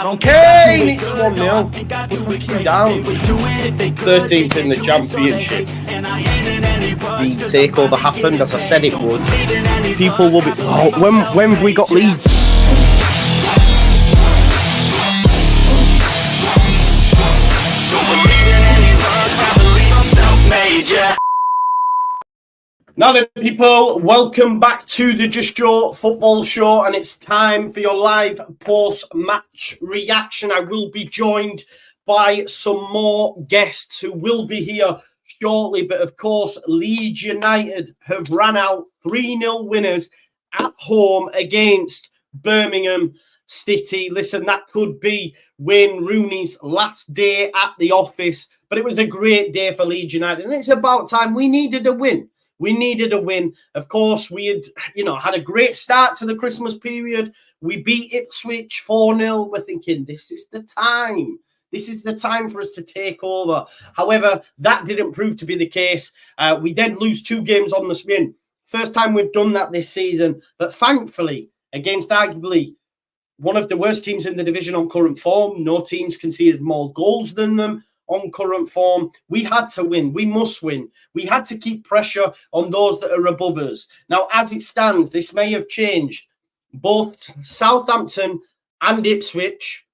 Kane, it's 1-0. We're fucking down. 13th in the championship. The takeover happened as I said it would. People will be. Oh, when have we got Leeds? Now then, people, welcome back to the Just Joe football show, and it's time for your live post-match reaction. I will be joined by some more guests who will be here shortly, but of course, Leeds United have ran out 3-0 winners at home against Birmingham City. Listen, that could be Wayne Rooney's last day at the office, but it was a great day for Leeds United, and it's about time. We needed a win. We needed a win. Of course, we had, had a great start to the Christmas period. We beat Ipswich 4-0. We're thinking, this is the time. This is the time for us to take over. However, that didn't prove to be the case. We did lose 2 games on the spin. First time we've done that this season. But thankfully, against arguably one of the worst teams in the division on current form, no teams conceded more goals than them on current form. We had to win. We must win. We had to keep pressure on those that are above us. Now, as it stands, this may have changed. Both Southampton and Ipswich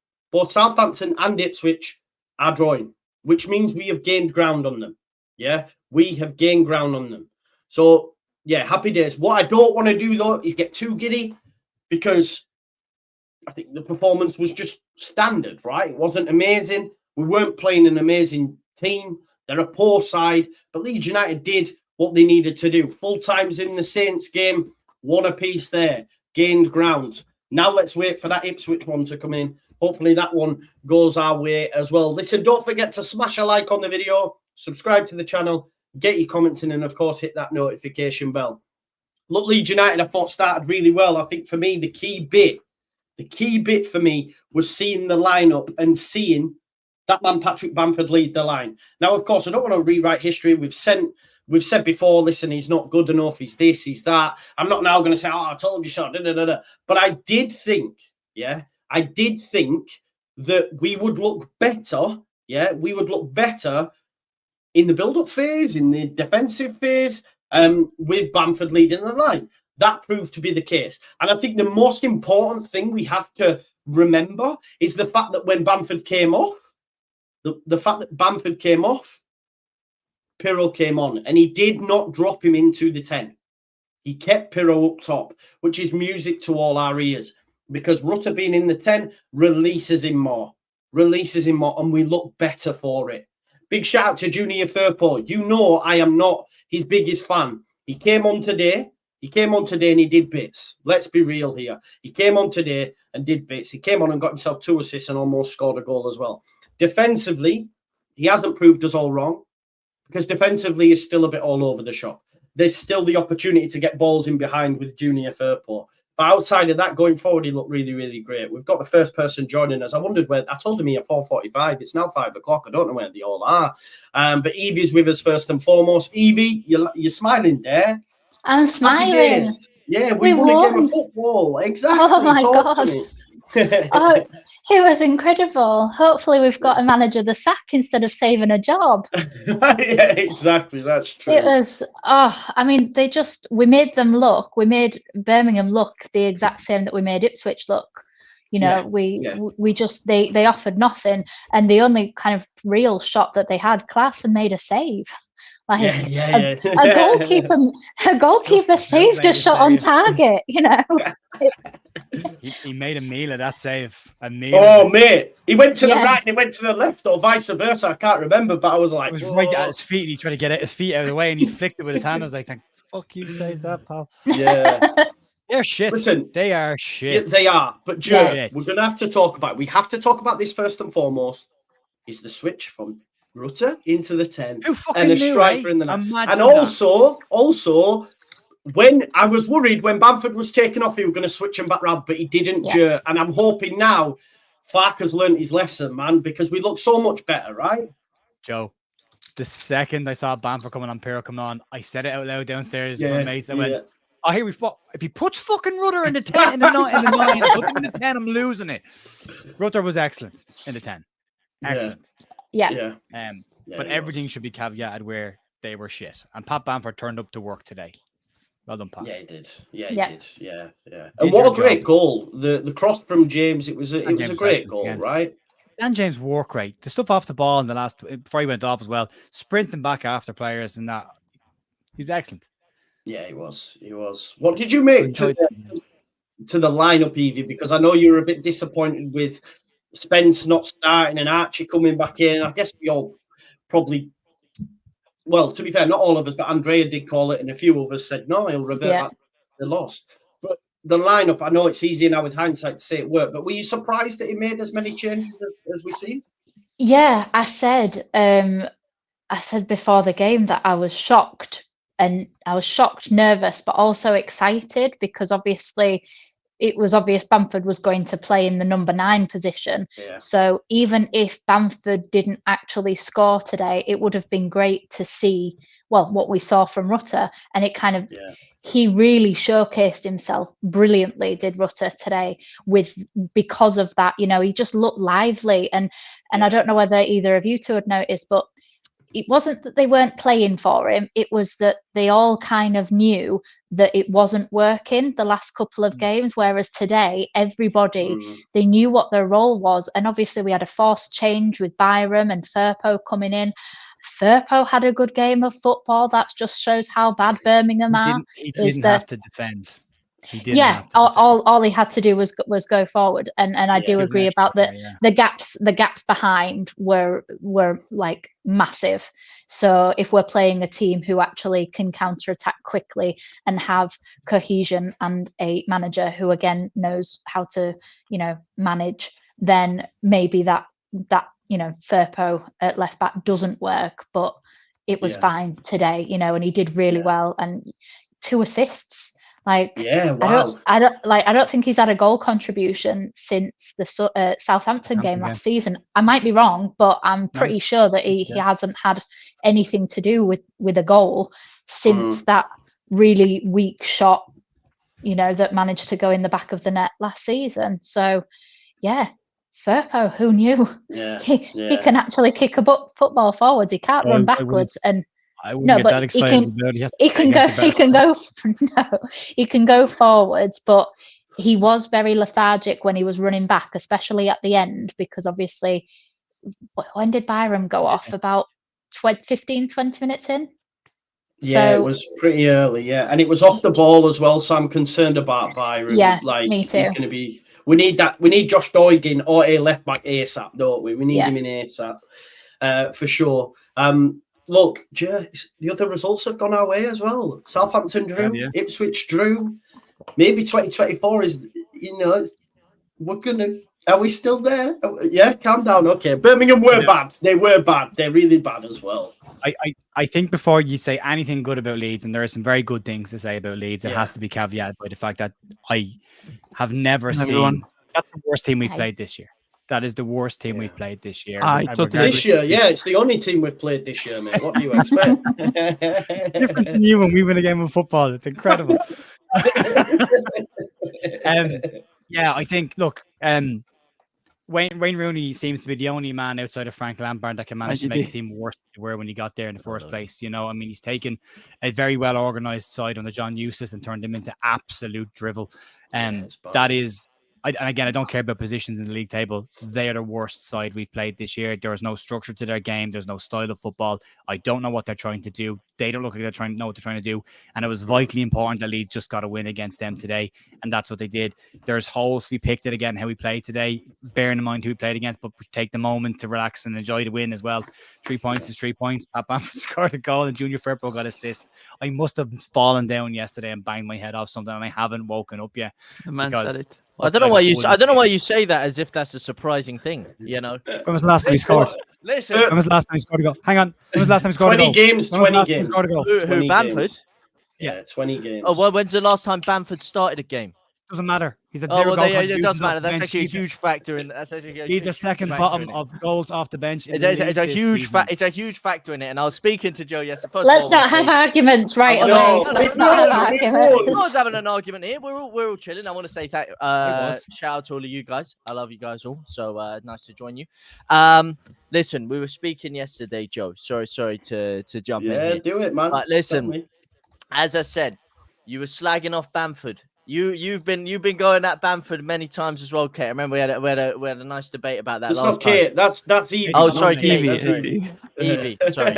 are drawing, which means we have gained ground on them. Yeah, we have gained ground on them. So, yeah, happy days. What I don't want to do, though, is get too giddy, because I think the performance was just standard, right? It wasn't amazing. We weren't playing an amazing team. They're a poor side, but Leeds United did what they needed to do. Full times in the Saints game, 1 apiece there, gained ground. Now let's wait for that Ipswich one to come in. Hopefully that one goes our way as well. Listen, don't forget to smash a like on the video, subscribe to the channel, get your comments in, and of course hit that notification bell. Look, Leeds United, I thought started really well. I think for me, the key bit for me was seeing the lineup and seeing that man Patrick Bamford lead the line. Now, of course, I don't want to rewrite history. We've said before, listen, he's not good enough. He's this, he's that. I'm not now going to say, I told you so. But I did think that we would look better. Yeah, we would look better in the build-up phase, in the defensive phase, with Bamford leading the line. That proved to be the case. And I think the most important thing we have to remember is the fact that when Bamford came off, the fact that Bamford came off, Piro came on, and he did not drop him into the 10. He kept Piro up top, which is music to all our ears, because Rutter being in the 10 releases him more, and we look better for it. Big shout out to Junior Firpo. You know I am not his biggest fan. He came on today and he did bits. Let's be real here. He came on today and did bits. He came on and got himself 2 assists and almost scored a goal as well. Defensively, he hasn't proved us all wrong, because defensively he's still a bit all over the shop. There's still the opportunity to get balls in behind with Junior Firpo. But outside of that, going forward, he looked really, really great. We've got the first person joining us. I wondered where, I told him he at 4:45. It's now 5 o'clock. I don't know where they all are. But Evie's with us first and foremost. Evie, you're smiling there. I'm smiling. Yeah, we won a game of football. Exactly. Oh my God. Oh, it was incredible. Hopefully we've got a manager the sack instead of saving a job. Yeah, exactly. That's true. It was, we made Birmingham look the exact same that we made Ipswich look. They offered nothing, and the only kind of real shot that they had, Klaassen made a save. A goalkeeper saved a shot on target, He made a meal of that save. Mate. He went to the right and he went to the left, or vice versa. I can't remember, but I was like... It was right at his feet, and he tried to get his feet out of the way, and he flicked it with his hand. I was like, fuck you, saved that, pal. Yeah. They're shit. Listen, they are shit. Yeah, they are. But, Joe, we're going to have to talk about... We have to talk about this first and foremost, is the switch from Rutter into the 10 and a striker in the 9. And also, when I was worried when Bamford was taken off, he was going to switch him back round, but he didn't. And I'm hoping now Farke's learned his lesson, man, because we look so much better, right? Joe, the second I saw Bamford coming on, Piro coming on, I said it out loud downstairs to my mates. I went, Oh, here we fought. If he puts fucking Rutter in the 10, in the 9, and puts him in the 10, I'm losing it. Rutter was excellent in the 10. Excellent. Yeah. But everything should be caveated where they were shit. And Pat Bamford turned up to work today. Well done, Pat. Yeah, he did. He did. Yeah. Did And what your a great job. goal! The cross from James. It was a great goal, again. right? Dan James' work rate, the stuff off the ball in the last before he went off as well, sprinting back after players and that. He was excellent. Yeah, he was. What did you make to the lineup, Evie? Because I know you were a bit disappointed with Spence not starting and Archie coming back in. I guess we all probably, well, to be fair, not all of us, but Andrea did call it, and a few of us said no, he'll revert back to the loss. But the lineup, I know it's easier now with hindsight to say it worked, but were you surprised that he made as many changes as we see? Yeah, I said before the game that I was shocked. And I was shocked, nervous, but also excited because obviously it was obvious Bamford was going to play in the number 9 position. Yeah. So even if Bamford didn't actually score today, it would have been great to see, well, what we saw from Rutter. And it kind of, he really showcased himself brilliantly, did Rutter today, because of that. You know, he just looked lively. And I don't know whether either of you two had noticed, but it wasn't that they weren't playing for him. It was that they all kind of knew that it wasn't working the last couple of games. Whereas today, everybody, they knew what their role was. And obviously we had a forced change with Byram and Firpo coming in. Firpo had a good game of football. That just shows how bad Birmingham are. He didn't have to defend. He didn't have to all he had to do was go forward, and I do agree about the gaps behind were like massive. So if we're playing a team who actually can counterattack quickly and have cohesion and a manager who again knows how to manage, then maybe that Firpo at left back doesn't work, but it was fine today, and he did really well, and 2 assists. Like, wow. I don't think he's had a goal contribution since the Southampton game last season. I might be wrong, but I'm pretty sure that he hasn't had anything to do with a goal since that really weak shot, that managed to go in the back of the net last season. So, Firpo, who knew? He can actually kick a football forwards. He can't run backwards, and I wouldn't get that excited about it. He can go forwards, but he was very lethargic when he was running back, especially at the end, because obviously, when did Byram go off? About 15, 20 minutes in? Yeah, it was pretty early, and it was off the ball as well, so I'm concerned about Byram. Yeah, me too. He's going to be... We need that. We need JUSTJOE or a left back ASAP, don't we? We need him in ASAP, for sure. Look, the other results have gone our way as well. Southampton drew, Ipswich drew. Maybe 2024 is, we're gonna. Are we still there? Yeah, calm down. Okay, Birmingham were bad. They were bad. They're really bad as well. I think before you say anything good about Leeds, and there are some very good things to say about Leeds, it has to be caveated by the fact that I have never seen. That's the worst team we've played this year. That is the worst team we've played this year. This year, it's the only team we've played this year, mate. What do you expect? Difference in you when we win a game of football. It's incredible. I think, look, Wayne Rooney seems to be the only man outside of Frank Lampard that can manage to make the team worse than they were when he got there in the first place. He's taken a very well organised side under John Eustace and turned him into absolute drivel. That is... and again, I don't care about positions in the league table. They are the worst side we've played this year. There is no structure to their game. There's no style of football. I don't know what they're trying to do. They don't look like they know what they're trying to do. And it was vitally important that Leeds just got a win against them today. And that's what they did. There's holes. We picked it again, how we played today, bearing in mind who we played against, but we take the moment to relax and enjoy the win as well. 3 points is 3 points. Pat Bamford scored a goal and Junior Firpo got assist. I must have fallen down yesterday and banged my head off something, and I haven't woken up yet. The man said it. I don't know why you say that as if that's a surprising thing. When was the last time he scored? Listen. When was the last time he scored a goal? Hang on. When was the last time he scored a goal? 20 games. Who, Bamford? Yeah, 20 games. Oh, well, when's the last time Bamford started a game? Doesn't matter. He's at Oh, zero well, goal it contributions doesn't off matter. the That's bench. actually a huge factor in. That's actually a He's a huge second factor bottom in it. of goals off the bench. It's a huge it's a huge factor in it. And I was speaking to Joe yesterday. First Let's of all, not have arguments right No, away. no, Let's no, not have no, arguments. no. I was having an argument here. We're all chilling. I want to say shout out to all of you guys. I love you guys all. So nice to join you. Listen, we were speaking yesterday, Joe. Sorry to jump in here. Do it, man. But listen, as I said, you were slagging off Bamford. You've been going at Bamford many times as well, Kate. I remember we had a nice debate about that It's last not Kate. time. That's Evie. Oh, sorry, Kate. Evie. Evie. Sorry,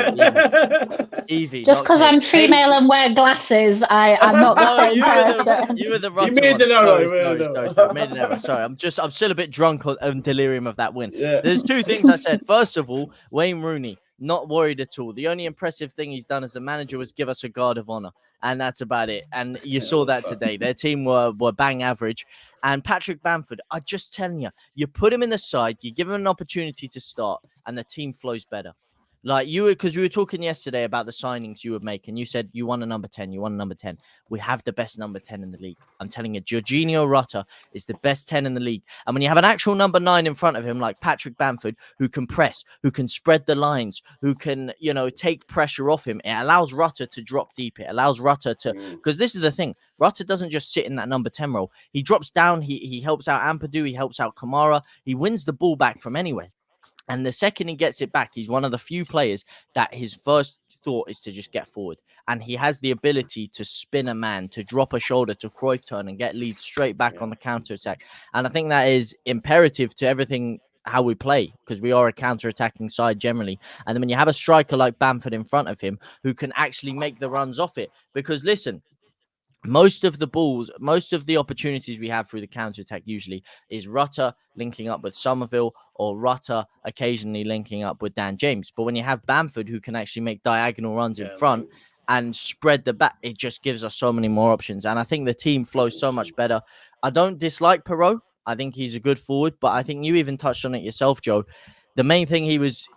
Evie. Just because I'm Hey, female and wear glasses, I'm not the same person. You were the You Rutter made one. an error. Sorry. Made an error. Sorry, I'm still a bit drunk on delirium of that win. Yeah. There's two things I said. First of all, Wayne Rooney, not worried at all. The only impressive thing he's done as a manager was give us a guard of honor, and that's about it. And you saw that today. Their team were bang average. And Patrick Bamford, I'm just telling you, you put him in the side, you give him an opportunity to start, and the team flows better. Like because we were talking yesterday about the signings you would make, and you said you want a number 10. You want a number 10. We have the best number 10 in the league. I'm telling you, Jorginho Rutter is the best 10 in the league. And when you have an actual number 9 in front of him, like Patrick Bamford, who can press, who can spread the lines, who can, take pressure off him, it allows Rutter to drop deep. It allows Rutter to, because this is the thing, Rutter doesn't just sit in that number 10 role. He drops down. He helps out Ampadu. He helps out Kamara. He wins the ball back from anywhere. And the second he gets it back, he's one of the few players that his first thought is to just get forward. And he has the ability to spin a man, to drop a shoulder, to Cruyff turn and get Leeds straight back on the counter-attack. And I think that is imperative to everything how we play, because we are a counter-attacking side generally. And then when you have a striker like Bamford in front of him who can actually make the runs off it, because listen, most of the opportunities we have through the counter-attack usually is Rutter linking up with Somerville or Rutter occasionally linking up with Dan James. But when you have Bamford who can actually make diagonal runs in front and spread the back, it just gives us so many more options. And I think the team flows so much better. I don't dislike Piro. I think he's a good forward, but I think you even touched on it yourself, Joe. The main thing he was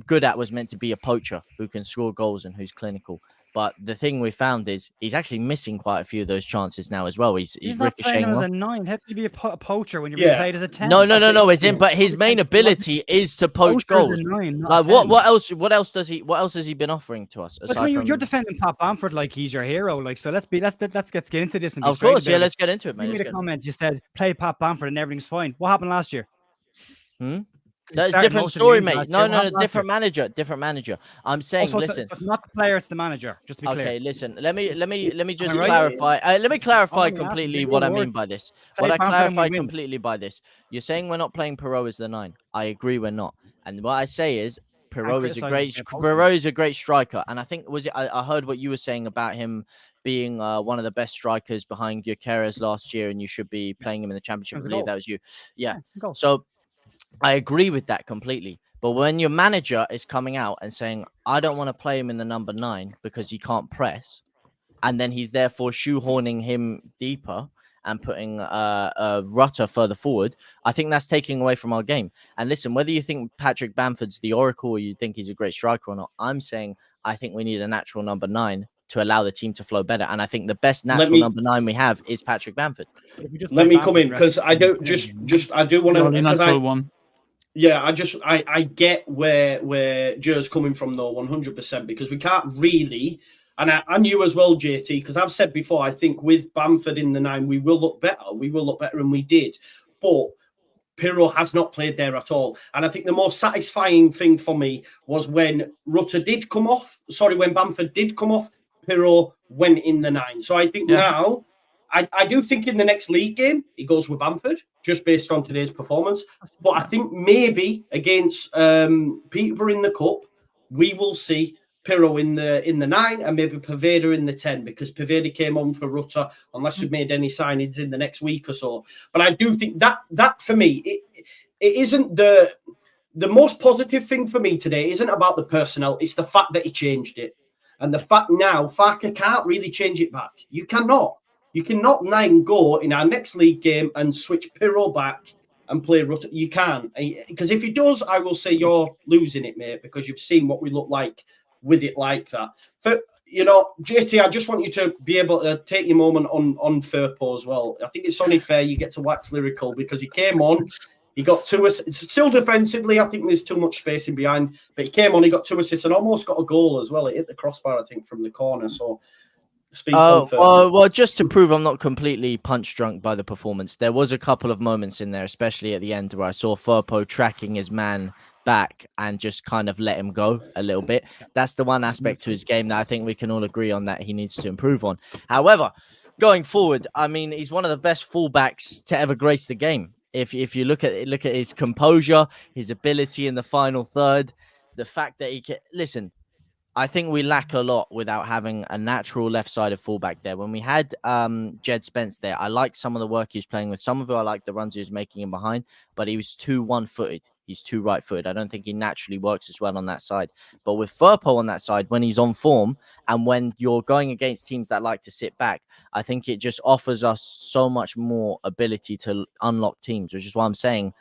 good at was meant to be a poacher who can score goals and who's clinical. But the thing we found is he's actually missing quite a few of those chances now as well. He's not playing ricocheting as off. a 9. How can you be a poacher when you're being played as a 10? No. But his main ability is to poach goals. Like what else has he been offering to us? But you're defending Pat Bamford like he's your hero. Like, so let's get into this. And of course, let's get into it, man. You made a comment. You said play Pat Bamford and everything's fine. What happened last year? That's a different story, mate. No, different manager. I'm saying, listen. It's not the player, it's the manager. Just to be clear. Okay, listen. Let me just clarify. Let me clarify completely what I mean by this. What I clarify completely by this. You're saying we're not playing Piro as the 9. I agree, we're not. And what I say is Piro is a great striker. And I think I heard what you were saying about him being one of the best strikers behind Gyökeres last year, and you should be playing him in the Championship. I believe that was you. Yeah. So I agree with that completely. But when your manager is coming out and saying, I don't want to play him in the number 9 because he can't press, and then he's therefore shoehorning him deeper and putting Rutter further forward, I think that's taking away from our game. And listen, whether you think Patrick Bamford's the oracle or you think he's a great striker or not, I'm saying I think we need a natural number 9 to allow the team to flow better. And I think the best natural number 9 we have is Patrick Bamford. Let me come in, because I do want to. Natural one. Yeah, I get where Joe's coming from though, 100%, because we can't really, and I knew as well, JT, because I've said before, I think with Bamford in the 9, we will look better. We will look better, and we did. But Piro has not played there at all. And I think the most satisfying thing for me was when Bamford did come off, Piro went in the 9. So I think now, I do think in the next league game, he goes with Bamford, just based on today's performance. But I think maybe against Peterborough in the Cup, we will see Piro in the 9 and maybe Poveda in the 10, because Poveda came on for Rutter, unless we've made any signings in the next week or so. But I do think that for me, it isn't the most positive thing for me today isn't about the personnel, it's the fact that he changed it. And the fact now, Farke can't really change it back. You cannot go in our next league game and switch Piro back and play Rutter. You can't. Because if he does, I will say you're losing it, mate, because you've seen what we look like with it like that. For JT, I just want you to be able to take your moment on Firpo as well. I think it's only fair you get to wax lyrical because he came on, he got 2 assists. Still defensively, I think there's too much space in behind, but he came on, he got 2 assists and almost got a goal as well. It hit the crossbar, I think, from the corner. So speak on Firpo. Well, just to prove I'm not completely punch drunk by the performance, there was a couple of moments in there, especially at the end, where I saw Firpo tracking his man back and just kind of let him go a little bit. That's the one aspect to his game that I think we can all agree on that he needs to improve on. However, going forward, I mean, he's one of the best fullbacks to ever grace the game. If you look at his composure, his ability in the final third, the fact that he can listen. I think we lack a lot without having a natural left-sided fullback there. When we had Jed Spence there, I liked some of the work he was playing with. Some of it I liked the runs he was making in behind, but he was too one-footed. He's too right-footed. I don't think he naturally works as well on that side. But with Firpo on that side, when he's on form and when you're going against teams that like to sit back, I think it just offers us so much more ability to unlock teams, which is why I'm saying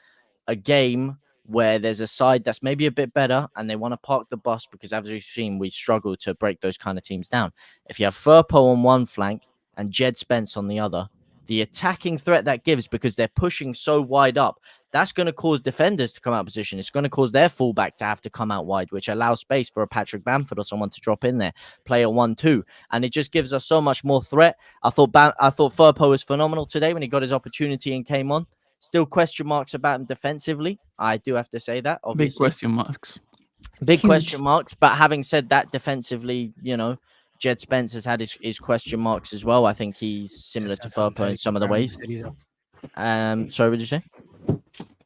a game where there's a side that's maybe a bit better and they want to park the bus because, as we've seen, we struggle to break those kind of teams down. If you have Firpo on one flank and Jed Spence on the other, the attacking threat that gives, because they're pushing so wide up, that's going to cause defenders to come out of position. It's going to cause their fullback to have to come out wide, which allows space for a Patrick Bamford or someone to drop in there, play a 1-2. And it just gives us so much more threat. I thought Firpo was phenomenal today when he got his opportunity and came on. Still question marks about him defensively. I do have to say that, obviously. Big question marks. Big question marks. But having said that, defensively, Jed Spence has had his question marks as well. I think he's similar to Firpo in some of the ways. Sorry, what did you say?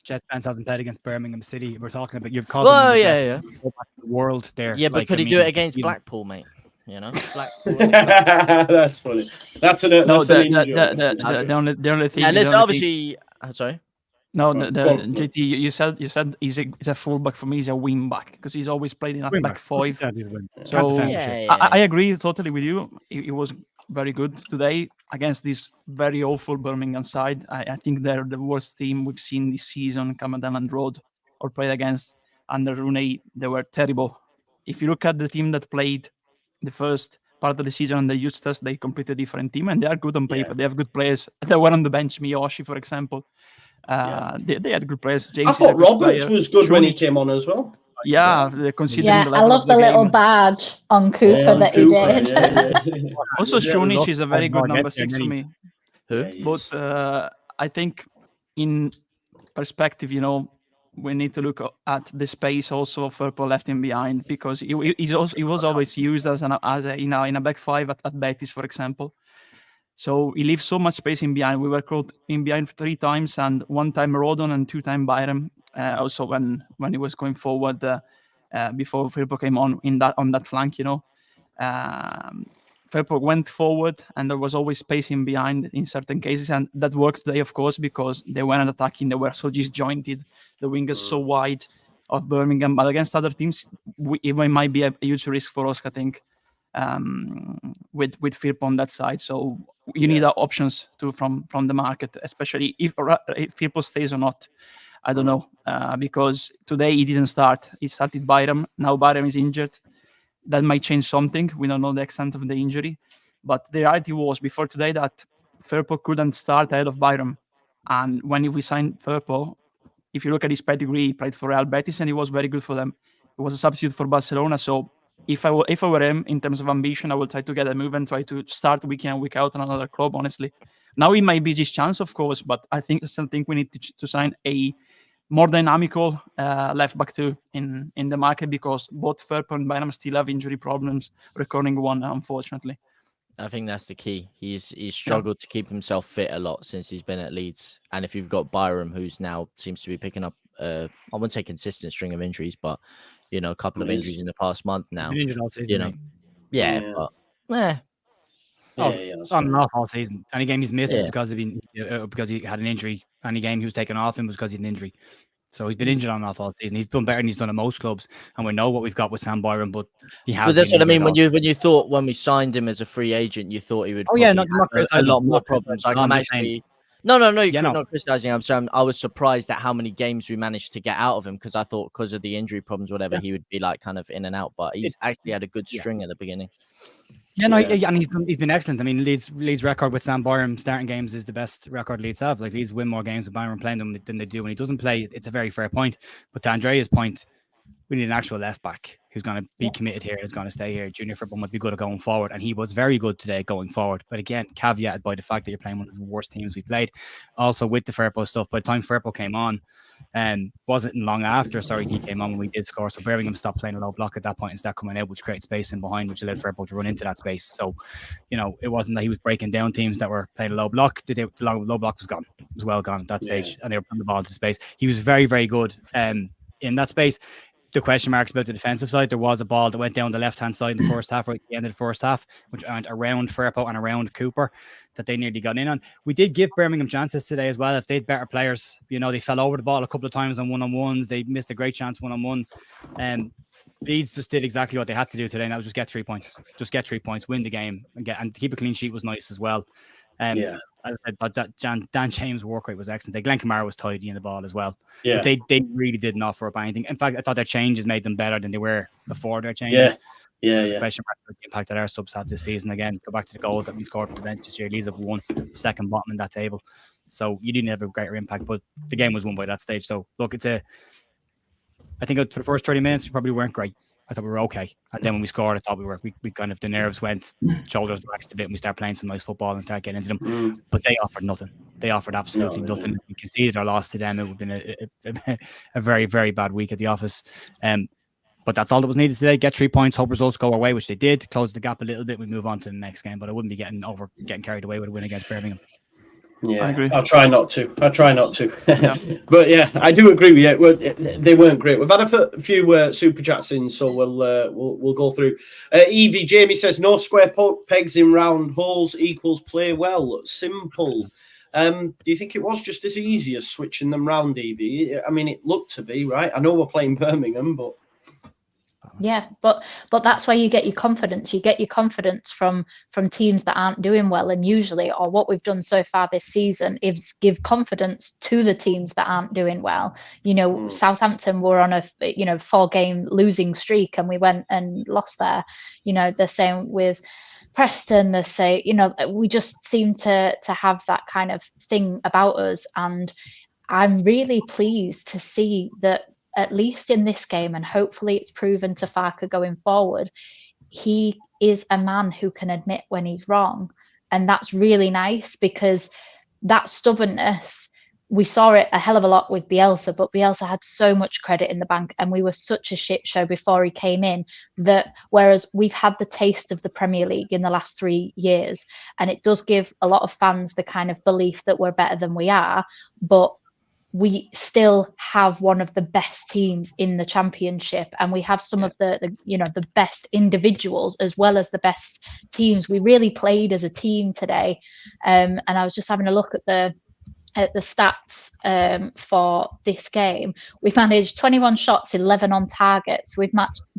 Jed Spence hasn't played against Birmingham City. We're talking about you've called him the world there. Yeah, but could he do it against Blackpool, mate? Blackpool. That's funny. The only thing. And it's obviously. Sorry. No, JT, you said he's a fullback. For me, he's a wing back because he's always played in a back 5. So I agree totally with you. He was very good today against this very awful Birmingham side. I think they're the worst team we've seen this season come down on road or played against under Rooney. They were terrible. If you look at the team that played the first part of the season on the youth test, they completely different team and they are good on paper. Yeah. They have good players. They were on the bench, Miyoshi, for example. They had good players. James, I thought Roberts was good when he came on as well. Yeah, considering the level I love of the little game. badge on Cooper that he did. Yeah. Also, Shunic is a very good number 6 for me. Who? But I think in perspective, we need to look at the space also for Firpo left him behind because he was always used as in a back 5 at Betis, for example. So he leaves so much space in behind. We were caught in behind 3 times, and 1 time Rodon and 2 times Byram. Also when he was going forward before Firpo came on that flank, Firpo went forward, and there was always space in behind in certain cases, and that worked today, of course, because they weren't attacking. They were so disjointed. The wingers so wide of Birmingham, but against other teams, it might be a huge risk for us, I think. With Firpo on that side, so you need options from the market, especially if Firpo stays or not. I don't know because today he didn't start. He started Byram. Now Byram is injured. That might change something. We don't know the extent of the injury, but the reality was before today that Firpo couldn't start ahead of Byram. And when we signed Firpo, if you look at his pedigree, he played for Real Betis and he was very good for them. He was a substitute for Barcelona, so. If I were him, in terms of ambition, I would try to get a move and try to start week in and week out on another club, honestly. Now it might be his chance, of course, but I still think we need to sign a more dynamical left back too in the market because both Firpo and Byram still have injury problems, recurring one, unfortunately. I think that's the key. He's struggled to keep himself fit a lot since he's been at Leeds. And if you've got Byram, who's now seems to be picking up, I wouldn't say consistent string of injuries, but a couple of injuries in the past month now. He's been injured all season, on and off all season. Any game he's missed is because he had an injury. Any game he was taken off him was because he had an injury. So he's been injured on and off all season. He's done better than he's done at most clubs, and we know what we've got with Sam Byram. But he has. But that's what I mean. When you thought when we signed him as a free agent, you thought he would. A lot more problems. Like I'm actually. No, Yeah, no. not criticizing. I'm saying I was surprised at how many games we managed to get out of him, because I thought because of the injury problems, whatever, he would be like kind of in and out. But he's actually had a good string at the beginning. Yeah, no, and he's been excellent. I mean, Leeds' record with Sam Byram starting games is the best record Leeds have. Like, Leeds win more games with Byram playing them than they do when he doesn't play. It's a very fair point. But to Andrea's point, we need an actual left back who's going to be committed here, who's going to stay here. Junior football might be good at going forward, and he was very good today going forward. But again, caveated by the fact that you're playing one of the worst teams we played. Also, with the Firpo stuff, by the time Firpo came on, and wasn't long after, he came on when we did score. So Birmingham stopped playing a low block at that point and started coming out, which created space in behind, which allowed Firpo to run into that space. So, it wasn't that he was breaking down teams that were playing a low block. The low block was gone. It was well gone at that stage, and they were putting the ball into space. He was very, very good in that space. The question marks about the defensive side, there was a ball that went down the left-hand side in the first half, right at the end of the first half, which went around Firpo and around Cooper, that they nearly got in on. We did give Birmingham chances today as well. If they had better players, they fell over the ball a couple of times on one-on-ones. They missed a great chance one-on-one. Leeds just did exactly what they had to do today, and that was just get 3 points. Just get 3 points, win the game, and keep a clean sheet was nice as well. But Dan James' work rate was excellent. Glenn Kamara was tidy in the ball as well. Yeah. But they really didn't offer up anything. In fact, I thought their changes made them better than they were before their changes. There's a question mark about the impact that our subs had this season. Again, go back to the goals that we scored from the bench this year. Leeds have won, second bottom in that table. So you didn't have a greater impact, but the game was won by that stage. So look, I think for the first 30 minutes, we probably weren't great. I thought we were okay. And then when we scored, I thought we kind of, the nerves went, shoulders relaxed a bit, and we started playing some nice football and started getting into them. But they offered nothing. They offered absolutely nothing. We conceded our loss to them. It would have been a very, very bad week at the office. But that's all that was needed today. Get 3 points, hope results go our way, which they did. Close the gap a little bit. We move on to the next game, but I wouldn't be getting carried away with a win against Birmingham. Yeah, I agree. I'll try not to. But yeah, I do agree with you. They weren't great. We've had a few super chats in, so we'll go through. Evie Jamie says no square pegs in round holes equals play well. Simple. Do you think it was just as easy as switching them round, Evie? I mean, it looked to be, right. I know we're playing Birmingham, but. Yeah, but that's where you get your confidence. You get your confidence from teams that aren't doing well, and usually, or what we've done so far this season, is give confidence to the teams that aren't doing well. Southampton were on a 4-game losing streak, and we went and lost there. The same with Preston. We just seem to have that kind of thing about us, and I'm really pleased to see that. At least in this game, and hopefully it's proven to Farke going forward, he is a man who can admit when he's wrong. And that's really nice, because that stubbornness, we saw it a hell of a lot with Bielsa, but Bielsa had so much credit in the bank, and we were such a shit show before he came in, that whereas we've had the taste of the Premier League in the last 3 years, and it does give a lot of fans the kind of belief that we're better than we are, but we still have one of the best teams in the Championship, and we have some of the best individuals as well as the best teams. We really played as a team today, and I was just having a look at the stats for this game. We've managed 21 shots, 11 on target. So we've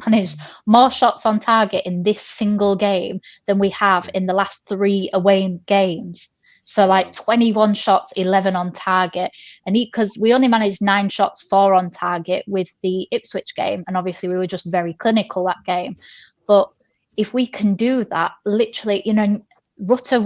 managed more shots on target in this single game than we have in the last 3 away games. So 21 shots, 11 on target. And because we only managed 9 shots, 4 on target with the Ipswich game. And obviously we were just very clinical that game. But if we can do that, literally, Rutter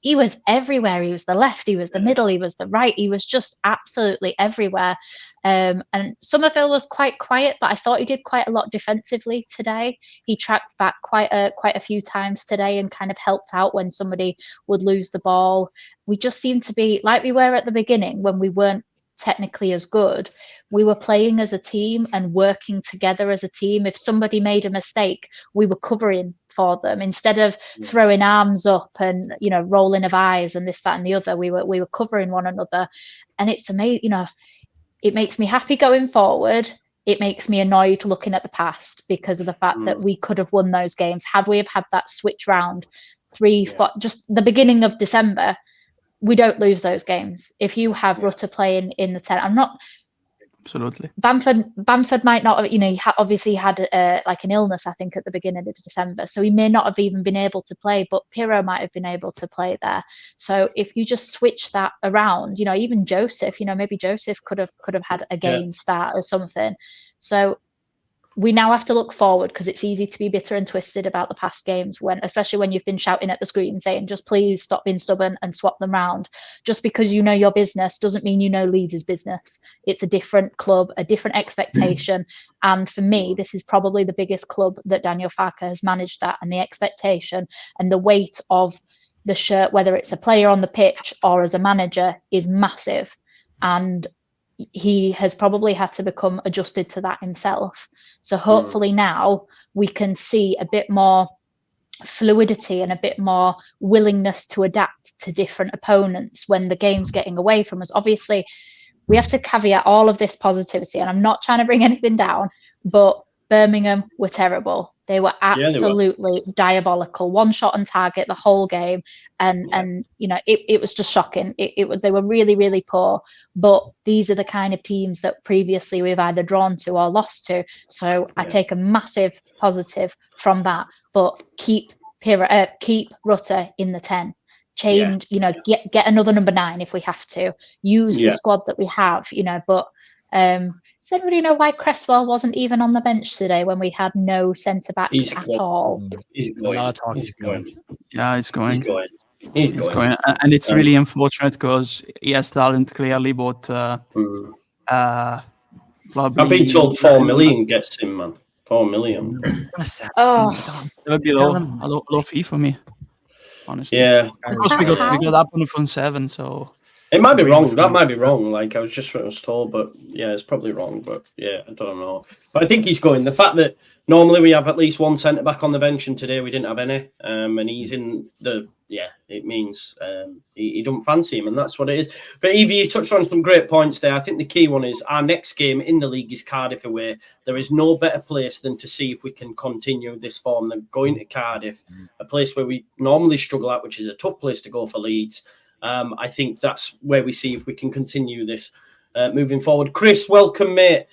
he was everywhere. He was the left, he was the middle, he was the right. He was just absolutely everywhere. And Somerville was quite quiet, but I thought he did quite a lot defensively today. He tracked back quite a few times today and kind of helped out when somebody would lose the ball. We just seemed to be like we were at the beginning when we weren't technically as good. We were playing as a team and working together as a team. If somebody made a mistake, we were covering for them instead of throwing arms up and rolling of eyes and this, that, and the other. We were covering one another, and it's amazing. It makes me happy going forward. It makes me annoyed looking at the past because of the fact that we could have won those games had we have had that switch round 4, just the beginning of December. We don't lose those games. If you have Rutter playing in the 10, absolutely. Bamford might not have, he obviously had like an illness, I think, at the beginning of December, so he may not have even been able to play, but Piro might have been able to play there. So if you just switch that around, even Joseph, maybe Joseph could have had a game start or something. So we now have to look forward, because it's easy to be bitter and twisted about the past games, especially when you've been shouting at the screen saying, just please stop being stubborn and swap them round. Just because you know your business doesn't mean you know Leeds' business. It's a different club, a different expectation. And for me, this is probably the biggest club that Daniel Farke has managed at, and the expectation and the weight of the shirt, whether it's a player on the pitch or as a manager, is massive. And he has probably had to become adjusted to that himself. So hopefully now we can see a bit more fluidity and a bit more willingness to adapt to different opponents when the game's getting away from us. Obviously, we have to caveat all of this positivity, and I'm not trying to bring anything down, but Birmingham were terrible. They were absolutely diabolical. One shot on target the whole game, and it was just shocking. They were really, really poor. But these are the kind of teams that previously we've either drawn to or lost to. So I take a massive positive from that. But keep Rutter in the 10. Change, get another number 9 if we have to. Use the squad that we have, but. Does anybody know why Cresswell wasn't even on the bench today when we had no centre backs at all? He's going. He's going. Yeah, he's going. He's going. And it's really unfortunate because he has talent clearly, but probably. I've been told 4 million gets him, man. 4 million. Oh, It would be a low fee for me, honestly. Yeah, because we got up on the front 7, so. It might be wrong. That might be wrong. Like I was told, but yeah, it's probably wrong. But yeah, I don't know. But I think he's going. The fact that normally we have at least one centre back on the bench, and today we didn't have any, and he's in the it means he don't fancy him, and that's what it is. But Evie, you touched on some great points there. I think the key one is our next game in the league is Cardiff away. There is no better place than to see if we can continue this form than going to Cardiff, a place where we normally struggle at, which is a tough place to go for Leeds. I think that's where we see if we can continue this moving forward. Chris, welcome, mate.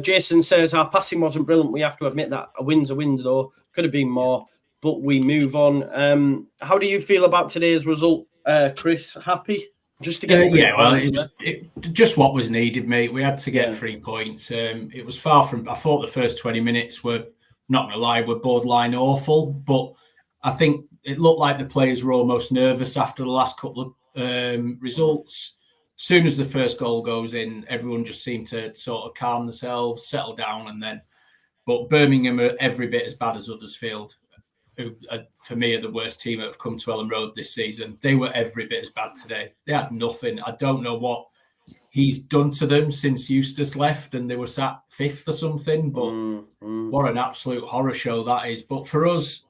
Jason says our passing wasn't brilliant. We have to admit that. A win's a win, though. Could have been more, but we move on. How do you feel about today's result, Chris? Happy? Just to get it just what was needed, mate. We had to get 3 points. It was far from. I thought the first 20 minutes were, not gonna lie, were borderline awful, but I think it looked like the players were almost nervous after the last couple of results. As soon as the first goal goes in, everyone just seemed to sort of calm themselves, settle down, and then. But Birmingham are every bit as bad as Huddersfield, who, for me, are the worst team that have come to Elland Road this season. They were every bit as bad today. They had nothing. I don't know what he's done to them since Eustace left and they were sat 5th or something, but what an absolute horror show that is. But for us,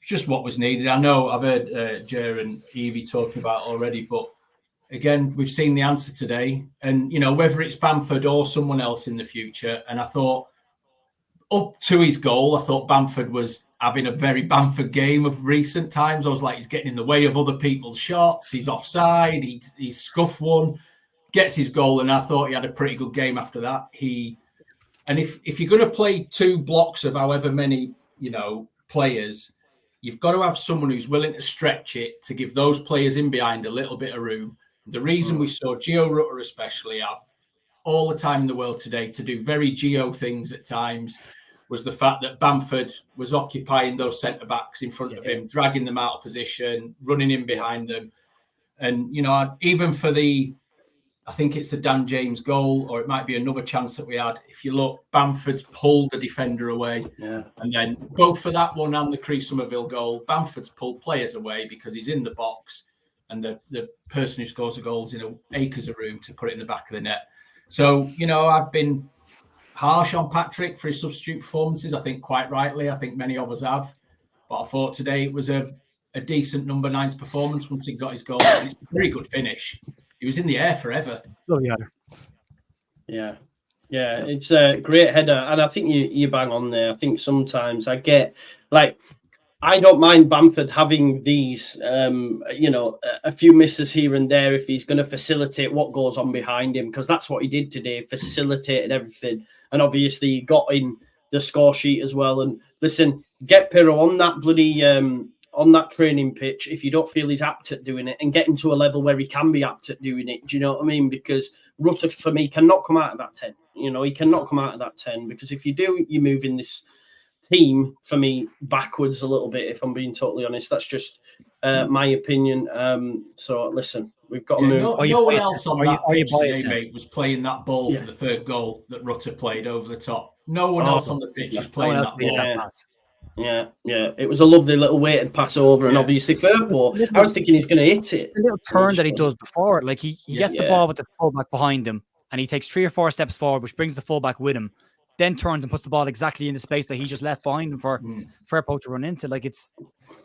just what was needed. I know I've heard Jer and Evie talking about already, but again, we've seen the answer today. And, whether it's Bamford or someone else in the future, and I thought up to his goal, I thought Bamford was having a very Bamford game of recent times. I was like, he's getting in the way of other people's shots. He's offside. He's scuffed one, gets his goal. And I thought he had a pretty good game after that. And if you're going to play 2 blocks of however many, players, you've got to have someone who's willing to stretch it to give those players in behind a little bit of room. The reason we saw Gio Rutter especially have all the time in the world today to do very Gio things at times was the fact that Bamford was occupying those centre-backs in front of him, dragging them out of position, running in behind them. And, even for I think it's the Dan James goal, or it might be another chance that we had. If you look, Bamford's pulled the defender away. Yeah. And then both for that one and the Chris Somerville goal, Bamford's pulled players away because he's in the box and the person who scores the goal is in acres of room to put it in the back of the net. So, I've been harsh on Patrick for his substitute performances. I think quite rightly. I think many of us have. But I thought today it was a decent number 9's performance once he got his goal. And it's a very good finish. He was in the air forever. Yeah, it's a great header, and I think you bang on there. I think sometimes I get I don't mind Bamford having these, a few misses here and there if he's going to facilitate what goes on behind him, because that's what he did today, facilitated everything. And obviously he got in the score sheet as well. And listen, get Piro on that bloody, on that training pitch if you don't feel he's apt at doing it, and get him to a level where he can be apt at doing it. Do you know what I mean? Because Rutter, for me, cannot come out of that 10. He cannot come out of that 10, because if you do, you move in this team, for me, backwards a little bit, if I'm being totally honest. That's just my opinion. So listen, we've got to move. No one else on that pitch today, mate, was playing that ball for the third goal that Rutter played over the top. No one else on the pitch is playing that ball. Yeah. It was a lovely little weighted pass over, and obviously Farke, I was thinking he's going to hit it. The little turn that he does before, like he gets the ball with the fullback behind him, and he takes 3 or 4 steps forward, which brings the fullback with him, then turns and puts the ball exactly in the space that he just left behind him for Farke to run into. Like, it's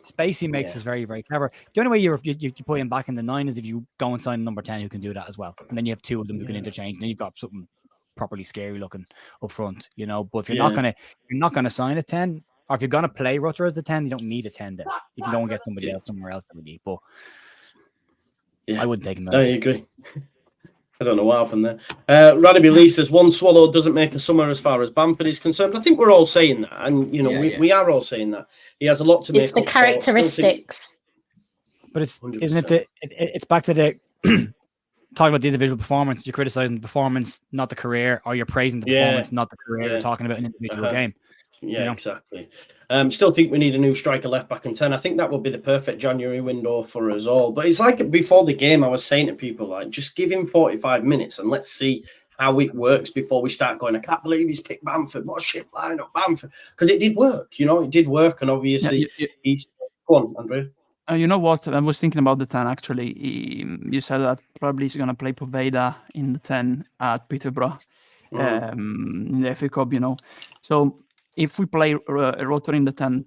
space he makes is very, very clever. The only way you put him back in the 9 is if you go and sign number 10 who can do that as well, and then you have 2 of them who can interchange, and then you've got something properly scary looking up front, But if you're not gonna sign a 10, or if you're gonna play Rutter as the 10, you don't need a 10. Then you can go and get somebody else somewhere else that we need. But I wouldn't take him. I agree. I don't know what happened there. Radaby Lee says, one swallow doesn't make a summer as far as Bamford is concerned. I think we're all saying that. And, we are all saying that. He has a lot to make It's the characteristics. But isn't it it's back to the talking about the individual performance. You're criticizing the performance, not the career, or you're praising the performance, not the career. You're talking about an individual game. Yeah, exactly. Still think we need a new striker, left back, and 10. I think that would be the perfect January window for us all. But it's like before the game, I was saying to people, like, just give him 45 minutes and let's see how it works before we start going, I can't believe he's picked Bamford. What a shit lineup, Bamford. Because it did work, it did work. And obviously, he's... Go on, Andrea. You know what? I was thinking about the 10, actually. You said that probably he's going to play Poveda in the 10 at Peterborough in the FA Cup, So if we play Rutter in the 10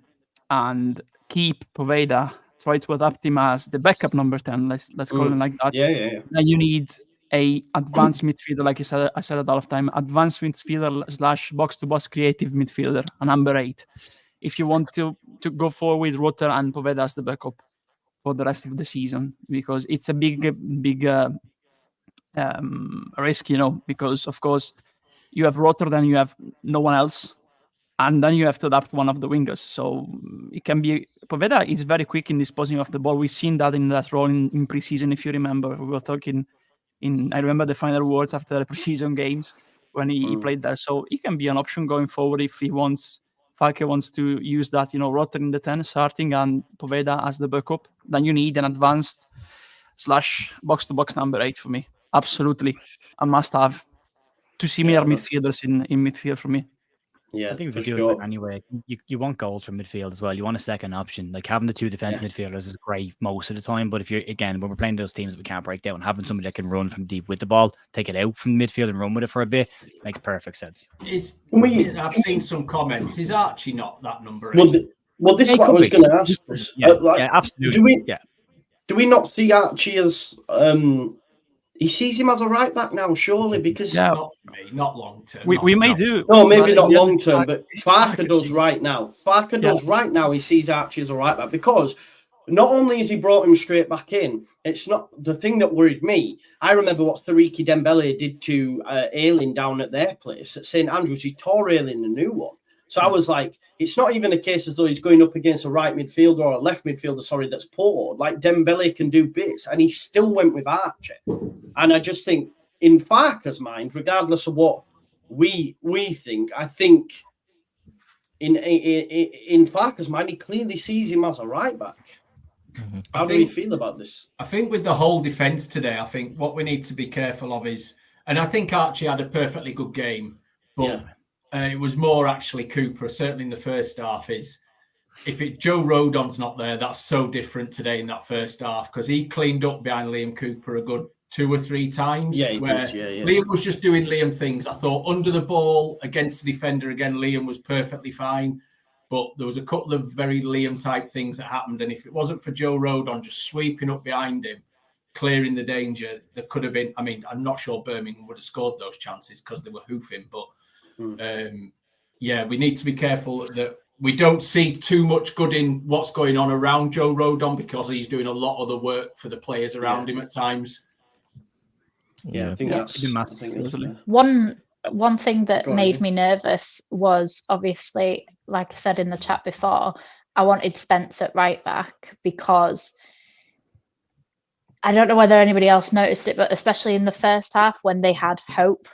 and keep Poveda, try to adapt him as the backup number 10, let's call him like that. Then you need a advanced midfielder, like I said at half time, advanced midfielder / box-to-box creative midfielder, a number 8. If you want to go forward with Rutter and Poveda as the backup for the rest of the season, because it's a big risk, because of course you have Rutter, then you have no one else, and then you have to adapt one of the wingers. So it can be... Poveda is very quick in disposing of the ball. We've seen that in that role in pre-season, if you remember. We were talking I remember the final words after the pre-season games when he played there. So it can be an option going forward if Farke wants to use that, Rutter in the 10 starting and Poveda as the backup. Then you need an advanced / box-to-box number 8 for me. Absolutely. A must-have. 2 similar midfielders in midfield for me. Yeah, I think if you do it anyway, you want goals from midfield as well. You want a second option. Like having the 2 defensive midfielders is great most of the time. But if you're, again, when we're playing those teams that we can't break down, having somebody that can run from deep with the ball, take it out from midfield and run with it for a bit, makes perfect sense. I've seen some comments. Is Archie not that number 8? Well, this is what I was going to ask. Absolutely. Do we not see Archie as... he sees him as a right back now, surely, because not for me, not long term. We may do. No, maybe not long term, but Farke does right now. Farke does right now. He sees Archie as a right back because not only has he brought him straight back in, it's not the thing that worried me. I remember what Farke Dembele did to Ayling down at their place at St Andrews. He tore Ayling a new one. So I was like, it's not even a case as though he's going up against a right midfielder or a left midfielder, that's poor. Like Dembele can do bits, and he still went with Archie. And I just think, in Farke's mind, regardless of what we think, I think in Farke's mind, he clearly sees him as a right back. How do you feel about this? I think with the whole defence today, I think what we need to be careful of is, and I think Archie had a perfectly good game, but it was more actually Cooper, certainly in the first half, is if Joe Rodon's not there, that's so different today in that first half, because he cleaned up behind Liam Cooper a good 2 or 3 times. Liam was just doing Liam things. I thought under the ball against the defender again, Liam was perfectly fine. But there was a couple of very Liam type things that happened. And if it wasn't for Joe Rodon just sweeping up behind him, clearing the danger, there could have been, I'm not sure Birmingham would have scored those chances because they were hoofing. But we need to be careful that we don't see too much good in what's going on around Joe Rodon because he's doing a lot of the work for the players around him at times. Yeah, I think that's one thing that made me nervous was obviously, like I said in the chat before, I wanted Spence at right back because I don't know whether anybody else noticed it, but especially in the first half when they had hope,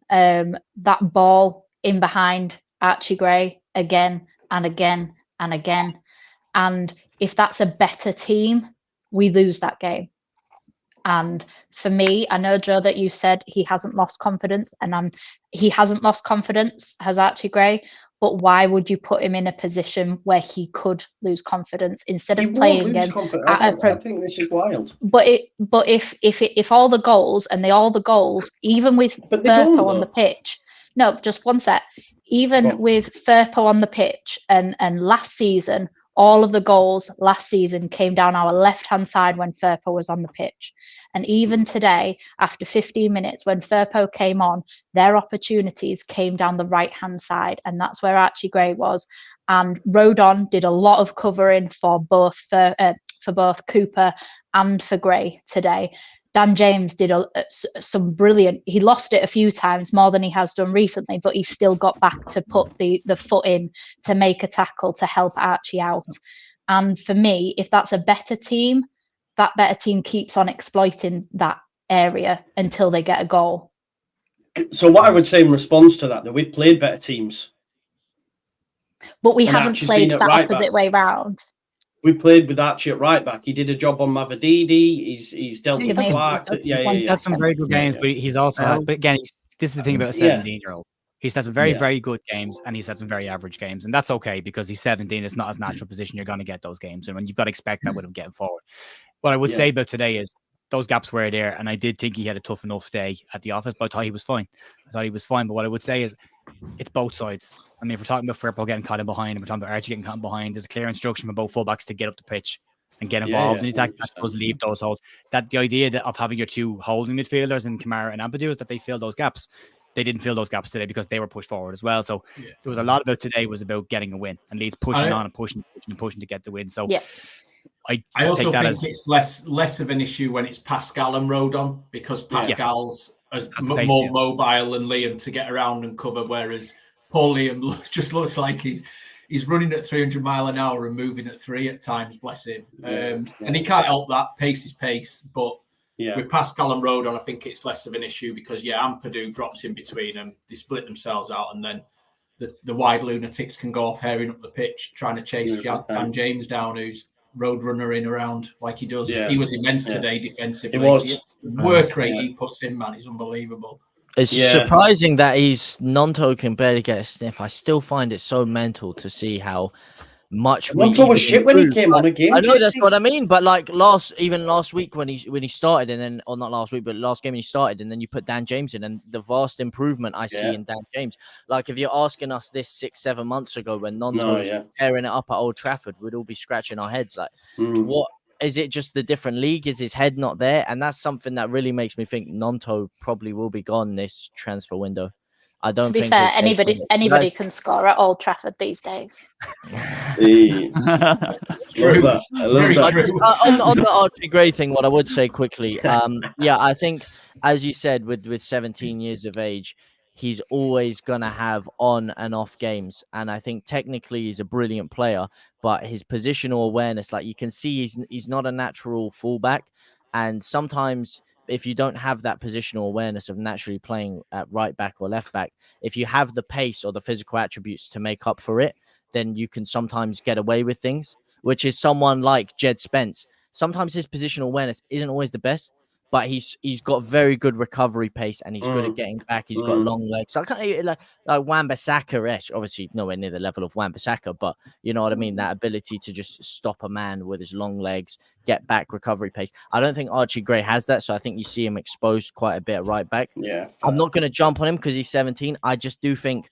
that ball in behind Archie Gray again and again and again. And if that's a better team, we lose that game. And for me, I know, Joe, that you said he hasn't lost confidence, and he hasn't lost confidence, has Archie Gray. But why would you put him in a position where he could lose confidence instead of playing him? I think this is wild. But if all the goals even with Firpo on the pitch, no, just one sec. Even with Firpo on the pitch and last season, all of the goals last season came down our left-hand side when Firpo was on the pitch. And even today, after 15 minutes, when Firpo came on, their opportunities came down the right-hand side. And that's where Archie Gray was. And Rodon did a lot of covering for both Cooper and for Gray today. Dan James did some brilliant. He lost it a few times, more than he has done recently, but he still got back to put the foot in to make a tackle to help Archie out. And for me, if that's a better team, that better team keeps on exploiting that area until they get a goal. So what I would say in response to that we've played better teams, but we haven't played that opposite way round. We played with Archie at right back. He did a job on Mavididi. He's dealt with Clark. He's had some very good games, but he's also had. But again, this is the thing about a 17-year-old. He's had some very, very good games, and he's had some very average games, and that's okay because he's 17. It's not his natural position. You're going to get those games, and you've got to expect that with him getting forward. What I would say about today is those gaps were there, and I did think he had a tough enough day at the office, but I thought he was fine. But what I would say is, it's both sides. I mean, if we're talking about Firpo getting caught in behind, and we're talking about Archie getting caught in behind, there's a clear instruction from both fullbacks to get up the pitch and get involved in the attack. That does leave those holes. That the idea of having your two holding midfielders in Kamara and Ampadu is that they fill those gaps. They didn't fill those gaps today because they were pushed forward as well. So there was a lot about today was about getting a win and Leeds pushing on and pushing to get the win. So I also think it's less of an issue when it's Pascal and Rodon because Pascal's more mobile than Liam to get around and cover, whereas Paul Liam looks like he's running at 300 mile an hour and moving at 3 at times, bless him. And he can't help that. Pace is pace. But with Pascal and Rodon, I think it's less of an issue because, Ampadu drops in between them. They split themselves out and then the wide lunatics can go off herring up the pitch trying to chase Dan James down, who's roadrunner in around like he does. He was immense today defensively. The work rate he puts in, man, is unbelievable. It's surprising that Nonto can barely get a sniff. I still find it so mental to see how much Nonto was shit when he came on again. I know that's what I mean, but like last week when he started, and then or not last week, but last game when he started, and then you put Dan James in, and the vast improvement I see in Dan James. Like if you're asking us this 6-7 months ago when Nonto was tearing it up at Old Trafford, we'd all be scratching our heads like, what? Is it just the different league? Is his head not there? And that's something that really makes me think Nonto probably will be gone this transfer window. I don't think. To be fair, anybody can score at Old Trafford these days. I love that. On the Archie Gray thing, what I would say quickly, I think, as you said, with 17 years of age, he's always going to have on and off games. And I think technically he's a brilliant player, but his positional awareness, like you can see he's not a natural fullback. And sometimes if you don't have that positional awareness of naturally playing at right back or left back, if you have the pace or the physical attributes to make up for it, then you can sometimes get away with things, which is someone like Jed Spence. Sometimes his positional awareness isn't always the best, but he's got very good recovery pace and he's good at getting back. He's got long legs. So I kind of like Wan-Bissaka-ish, obviously nowhere near the level of Wan-Bissaka, but you know what I mean? That ability to just stop a man with his long legs, get back, recovery pace. I don't think Archie Gray has that, so I think you see him exposed quite a bit at right back. Yeah. I'm not going to jump on him because he's 17. I just do think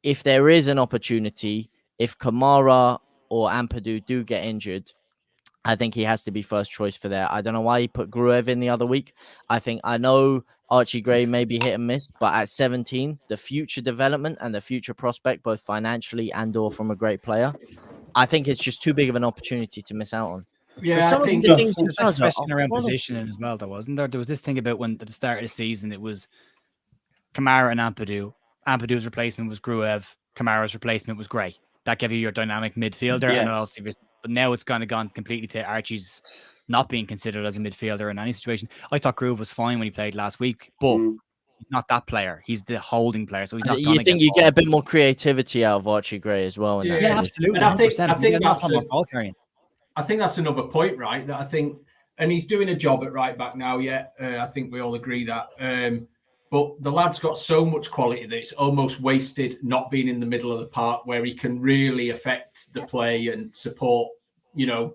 if there is an opportunity, if Kamara or Ampadu do get injured, I think he has to be first choice for there. I don't know why he put Gruev in the other week. I know Archie Gray may be hit and miss, but at 17, the future development and the future prospect, both financially and or from a great player, I think it's just too big of an opportunity to miss out on. Yeah, some I of think the things he There's a does are question around quality. positioning as well, though, wasn't there? There was this thing about when at the start of the season it was Kamara and Ampadu. Ampadu's replacement was Gruev. Kamara's replacement was Gray. That gave you your dynamic midfielder, and also, but now it's kind of gone completely to Archie's not being considered as a midfielder in any situation. I thought Gruev was fine when he played last week, but he's not that player. He's the holding player, so he's not. You think you get a bit more creativity out of Archie Gray as well? In that yeah, absolutely. And I think that's ball carrying. I think that's another point, right? That I think, and he's doing a job at right back now. Yeah, I think we all agree that. But the lad's got so much quality that it's almost wasted not being in the middle of the park where he can really affect the play and support,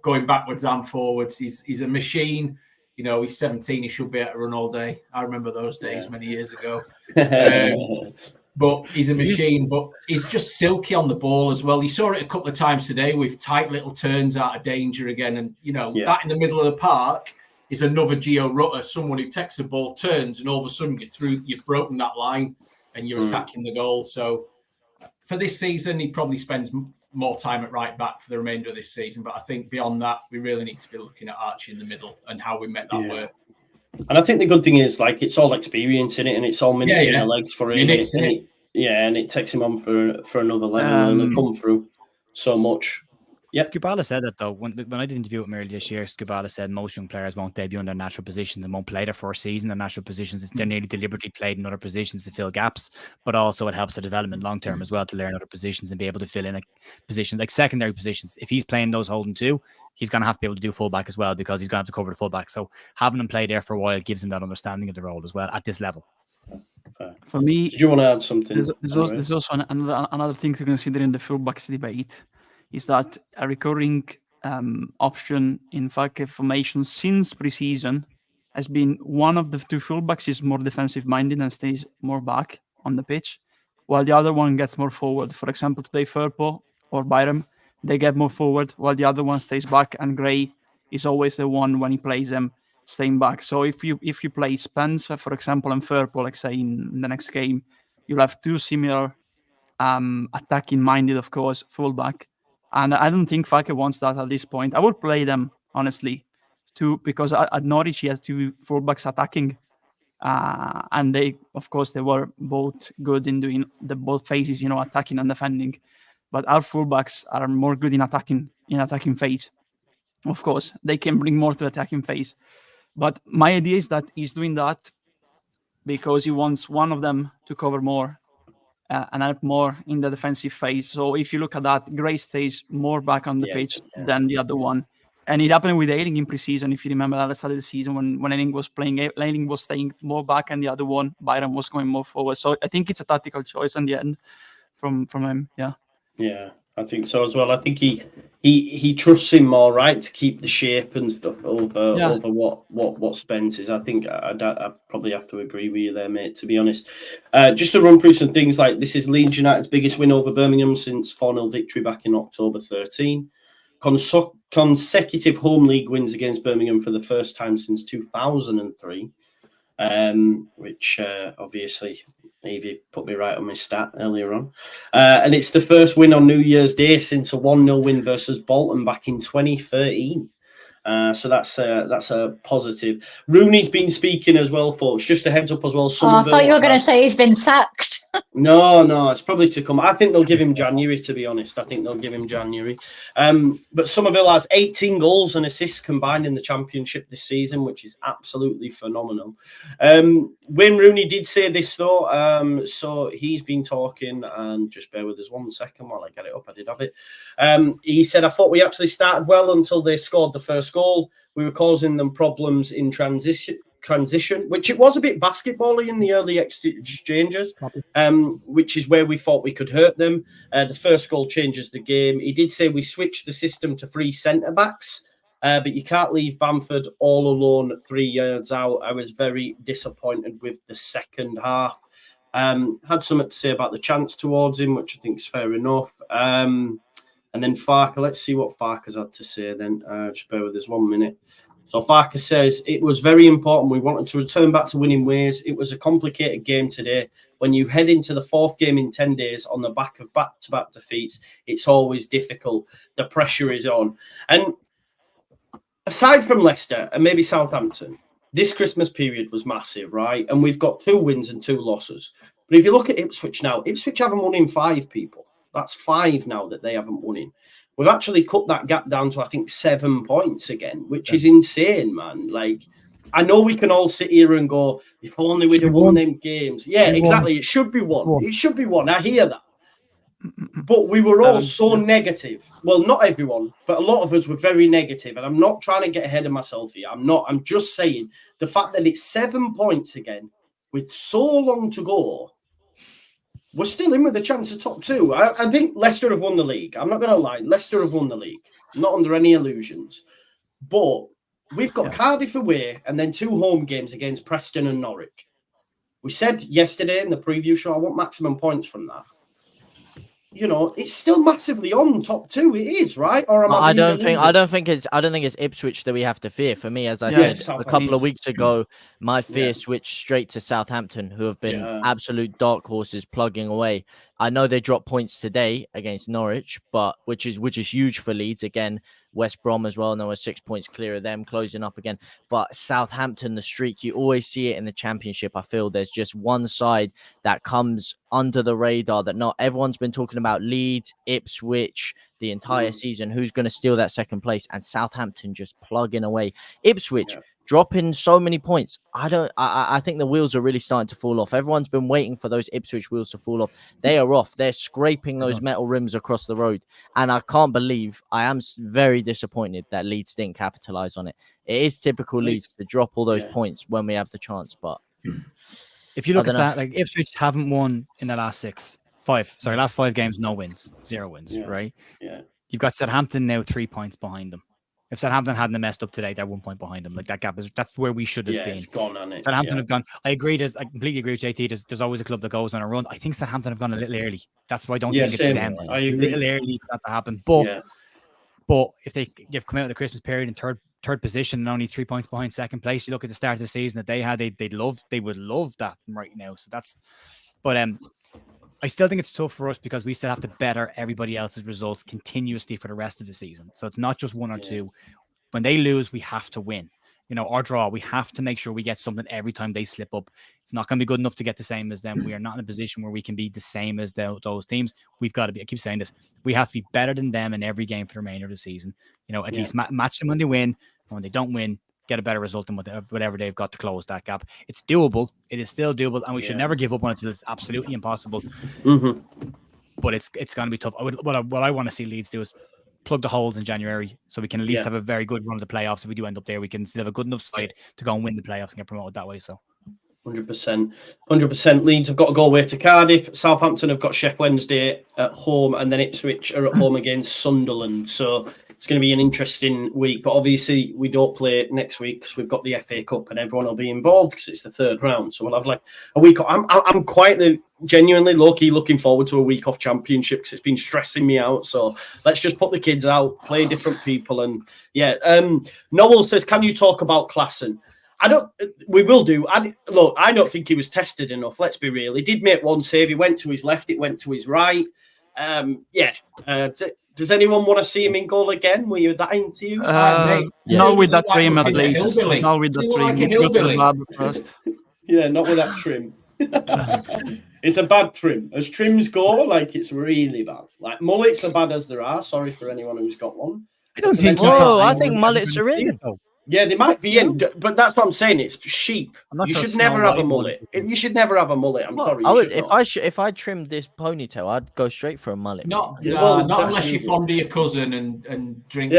going backwards and forwards. He's a machine. He's 17. He should be able to run all day. I remember those days many years ago. But he's a machine. But he's just silky on the ball as well. You saw it a couple of times today with tight little turns out of danger again. And, that in the middle of the park is another Gio Rutter, someone who takes the ball, turns, and all of a sudden you've broken that line and you're attacking the goal. So for this season, he probably spends more time at right back for the remainder of this season. But I think beyond that, we really need to be looking at Archie in the middle and how we make that work. And I think the good thing is, it's all experience in it, and it's all minutes in the legs for him. And it takes him on for another level and come through so much. Yeah, Skubala said that though when I did interview with him earlier this year. Skubala said most young players won't debut in their natural positions and won't play their first season in natural positions. They're nearly deliberately played in other positions to fill gaps, but also it helps their development long term as well to learn other positions and be able to fill in positions like secondary positions. If he's playing those holding two, he's going to have to be able to do fullback as well because he's going to have to cover the fullback. So having him play there for a while gives him that understanding of the role as well at this level. For me, did you want to add something? There's also another thing to consider in the fullbacks debate. Is that a recurring option in Farke formation since preseason has been one of the two fullbacks is more defensive minded and stays more back on the pitch, while the other one gets more forward. For example, today Firpo or Byram, they get more forward while the other one stays back, and Gray is always the one when he plays them staying back. So if you play Spencer, for example, and Firpo, like say in the next game, you'll have two similar attacking minded, of course, fullback. And I don't think Farke wants that at this point. I would play them, honestly, because at Norwich he has two fullbacks attacking. And they were both good in doing both phases, attacking and defending. But our fullbacks are more good in attacking phase. Of course, they can bring more to the attacking phase. But my idea is that he's doing that because he wants one of them to cover more and help more in the defensive phase. So if you look at that, Gray stays more back on the pitch than the other one. And it happened with Ayling in preseason. If you remember, at the start of the season when Ayling was playing, Ayling was staying more back, and the other one, Byram, was going more forward. So I think it's a tactical choice in the end from him. Yeah, I think so as well. I think he trusts him more, right, to keep the shape and stuff over what Spence is. I think I probably have to agree with you there, mate, to be honest. Just to run through some things, like this is Leeds United's biggest win over Birmingham since 4-0 victory back in October 13. Consecutive home league wins against Birmingham for the first time since 2003, which obviously Evie put me right on my stat earlier on. And it's the first win on New Year's Day since a 1-0 win versus Bolton back in 2013. So that's a positive. Rooney's been speaking as well, folks. Just a heads up as well. I thought you were going to say he's been sacked. No, it's probably to come. I think they'll give him January, to be honest. I think they'll give him January. But Somerville has 18 goals and assists combined in the Championship this season, which is absolutely phenomenal. Wayne Rooney did say this, though. So he's been talking, and just bear with us 1 second while I get it up. I did have it. He said, I thought we actually started well until they scored the first goal. We were causing them problems in transition, which it was a bit basketball-y in the early exchanges, which is where we thought we could hurt them. The first goal changes the game. He did say we switched the system to 3 centre-backs, but you can't leave Bamford all alone 3 yards out. I was very disappointed with the second half. Had something to say about the chance towards him, which I think is fair enough. And then Farke, let's see what Farke's had to say then. Just bear with us 1 minute. So Farke says, it was very important. We wanted to return back to winning ways. It was a complicated game today. When you head into the 4th game in 10 days on the back of back-to-back defeats, it's always difficult. The pressure is on. And aside from Leicester and maybe Southampton, this Christmas period was massive, right? And we've got 2 wins and 2 losses. But if you look at Ipswich now, Ipswich haven't won in 5 people. That's 5 now that they haven't won in. We've actually cut that gap down to, I think, 7 points again, which is insane, man. Like, I know we can all sit here and go, if only we'd have won them games. Yeah, exactly. It should be one. It should be one. I hear that. But we were all so negative. Well, not everyone, but a lot of us were very negative. And I'm not trying to get ahead of myself here. I'm not. I'm just saying the fact that it's 7 points again with so long to go, we're still in with a chance of top 2. I think Leicester have won the league. I'm not going to lie. Leicester have won the league. Not under any illusions. But we've got Cardiff away and then 2 home games against Preston and Norwich. We said yesterday in the preview show, I want maximum points from that. You know, it's still massively on top 2. It is, right? Or I don't think it's Ipswich that we have to fear. For me, as I said a couple of weeks ago, my fear switched straight to Southampton, who have been absolute dark horses plugging away. I know they dropped points today against Norwich, but which is huge for Leeds. Again, West Brom as well. Now we're 6 points clear of them, closing up again. But Southampton, the streak, you always see it in the Championship. I feel there's just one side that comes under the radar that not everyone's been talking about. Leeds, Ipswich, the entire season. Who's going to steal that 2nd place? And Southampton just plugging away. Ipswich dropping so many points. I think the wheels are really starting to fall off. Everyone's been waiting for those Ipswich wheels to fall off. They are off. They're scraping those metal rims across the road. And I can't believe, I am very disappointed that Leeds didn't capitalize on it. It is typical Leeds to drop all those points when we have the chance. But if you look at that, like Ipswich haven't won in the last 5 games, no wins, 0 wins, right? Yeah. You've got Southampton now 3 points behind them. If Southampton hadn't messed up today, they're 1 point behind them. Like that gap that's where we should have been. It's gone on it. Southampton have gone. I completely agree with JT. There's always a club that goes on a run. I think Southampton have gone a little early. That's why I don't think it's them. I agree. A little early for that to happen. But if you've come out of the Christmas period in third position and only 3 points behind 2nd place, you look at the start of the season that they had, they would love that right now. So that's, but I still think it's tough for us because we still have to better everybody else's results continuously for the rest of the season. So it's not just 1 or 2. When they lose, we have to win. You know, or draw, we have to make sure we get something every time they slip up. It's not going to be good enough to get the same as them. We are not in a position where we can be the same as those teams. We've got to be, I keep saying this, we have to be better than them in every game for the remainder of the season. You know, at least match them when they win. And when they don't win, get a better result than whatever they've got to close that gap. It's doable. It is still doable, and we should never give up on it until it's absolutely impossible. But it's going to be tough. What I want to see Leeds do is plug the holes in January so we can at least have a very good run of the playoffs. If we do end up there, we can still have a good enough side to go and win the playoffs and get promoted that way. So 100%. Leeds have got to go away to Cardiff. Southampton have got Sheff Wednesday at home, and then Ipswich are at home against Sunderland. So it's going to be an interesting week. But obviously, we don't play next week because we've got the FA Cup, and everyone will be involved because it's the 3rd round. So we'll have like a week off. I'm quite genuinely low-key looking forward to a week off Championship because it's been stressing me out. So let's just put the kids out, play different people, and Noel says, "Can you talk about Klassen?" We will do. I don't think he was tested enough. Let's be real. He did make 1 save. He went to his left. It went to his right. Does anyone want to see him in goal again? Were you that into you? Not with that trim, at least. Not with the trim. Go to the barber first. Yeah, not with that trim. It's a bad trim. As trims go, like it's really bad. Like mullets are bad as there are. Sorry for anyone who's got one. I don't think. I think mullets are in. Yeah, they might be in, but that's what I'm saying. It's sheep. You should never have a mullet. You should never have a mullet. I'm sorry. If I trimmed this ponytail, I'd go straight for a mullet. Not unless you're fond of your cousin and drink.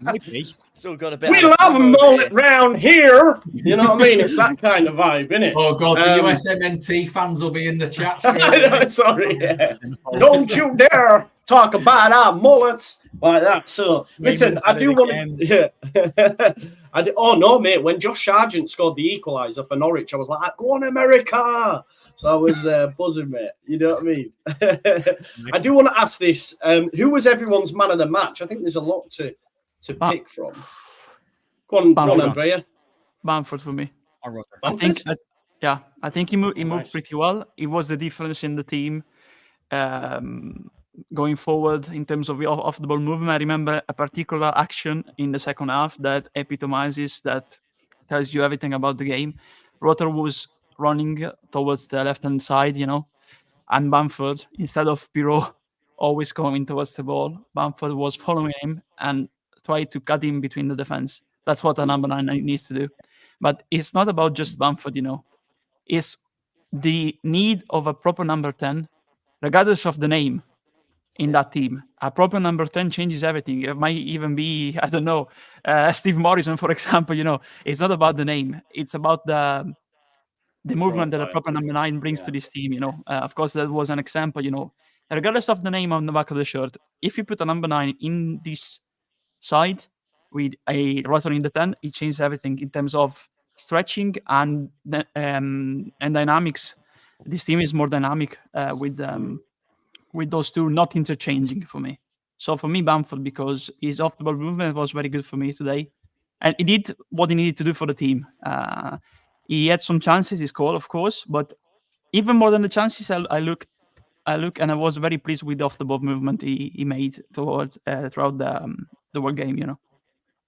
Maybe. Still got a bit. We don't have a mullet round here. You know what I mean? It's that kind of vibe, isn't it? Oh God, the USMNT fans will be in the chat. Sorry. Don't you dare talk about our mullets. like that. So listen, I do want to. Yeah. Oh no, mate! When Josh Sargent scored the equaliser for Norwich, I was like, "Go on, America!" So I was buzzing, mate. You know what I mean? I do want to ask this: who was everyone's man of the match? I think there's a lot to pick from. Go on, Andrea. Bamford for me. Bamford? I think he moved pretty well. It was the difference in the team. Going forward in terms of off the ball movement, I remember a particular action in the second half that epitomizes, that tells you everything about the game. Rutter was running towards the left-hand side, and Bamford, instead of Piro always going towards the ball, Bamford was following him and tried to cut in between the defense. That's what a number 9 needs to do. But it's not about just Bamford, It's the need of a proper number 10, regardless of the name in that team. A proper number 10 changes everything. It might even be, I don't know, Steve Morrison, for example. It's not about the name. It's about the movement that a proper number 9 brings to this team. Of course, that was an example. Regardless of the name on the back of the shirt, if you put a number 9 in this side with a Rutter in the 10, it changes everything in terms of stretching and dynamics. This team is more dynamic with those two not interchanging for me. So for me, Bamford, because his off-the-ball movement was very good for me today. And he did what he needed to do for the team. He had some chances, he scored, of course, but even more than the chances, I look and I was very pleased with the off-the-ball movement he made throughout the whole game,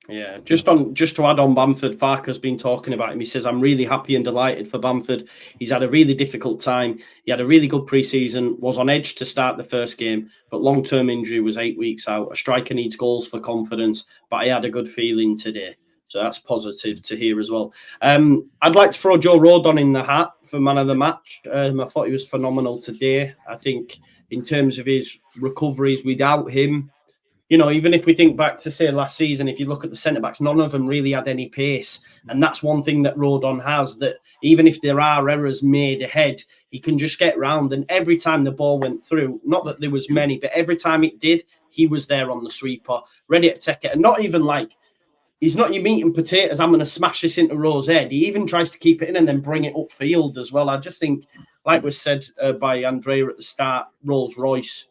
Yeah, just to add on Bamford, Farke's been talking about him. He says, I'm really happy and delighted for Bamford. He's had a really difficult time. He had a really good pre-season, was on edge to start the first game, but long-term injury was 8 weeks out. A striker needs goals for confidence, but I had a good feeling today. So that's positive to hear as well. I'd like to throw Joe Rodon in the hat for man of the match. I thought he was phenomenal today. I think in terms of his recoveries, without him, even if we think back to, say, last season, if you look at the centre-backs, none of them really had any pace. And that's one thing that Rodon has, that even if there are errors made ahead, he can just get round. And every time the ball went through, not that there was many, but every time it did, he was there on the sweeper, ready to take it. And not even like, he's not your meat and potatoes, I'm going to smash this into Rowe's head. He even tries to keep it in and then bring it upfield as well. I just think, like was said by Andrea at the start, Rolls Royce.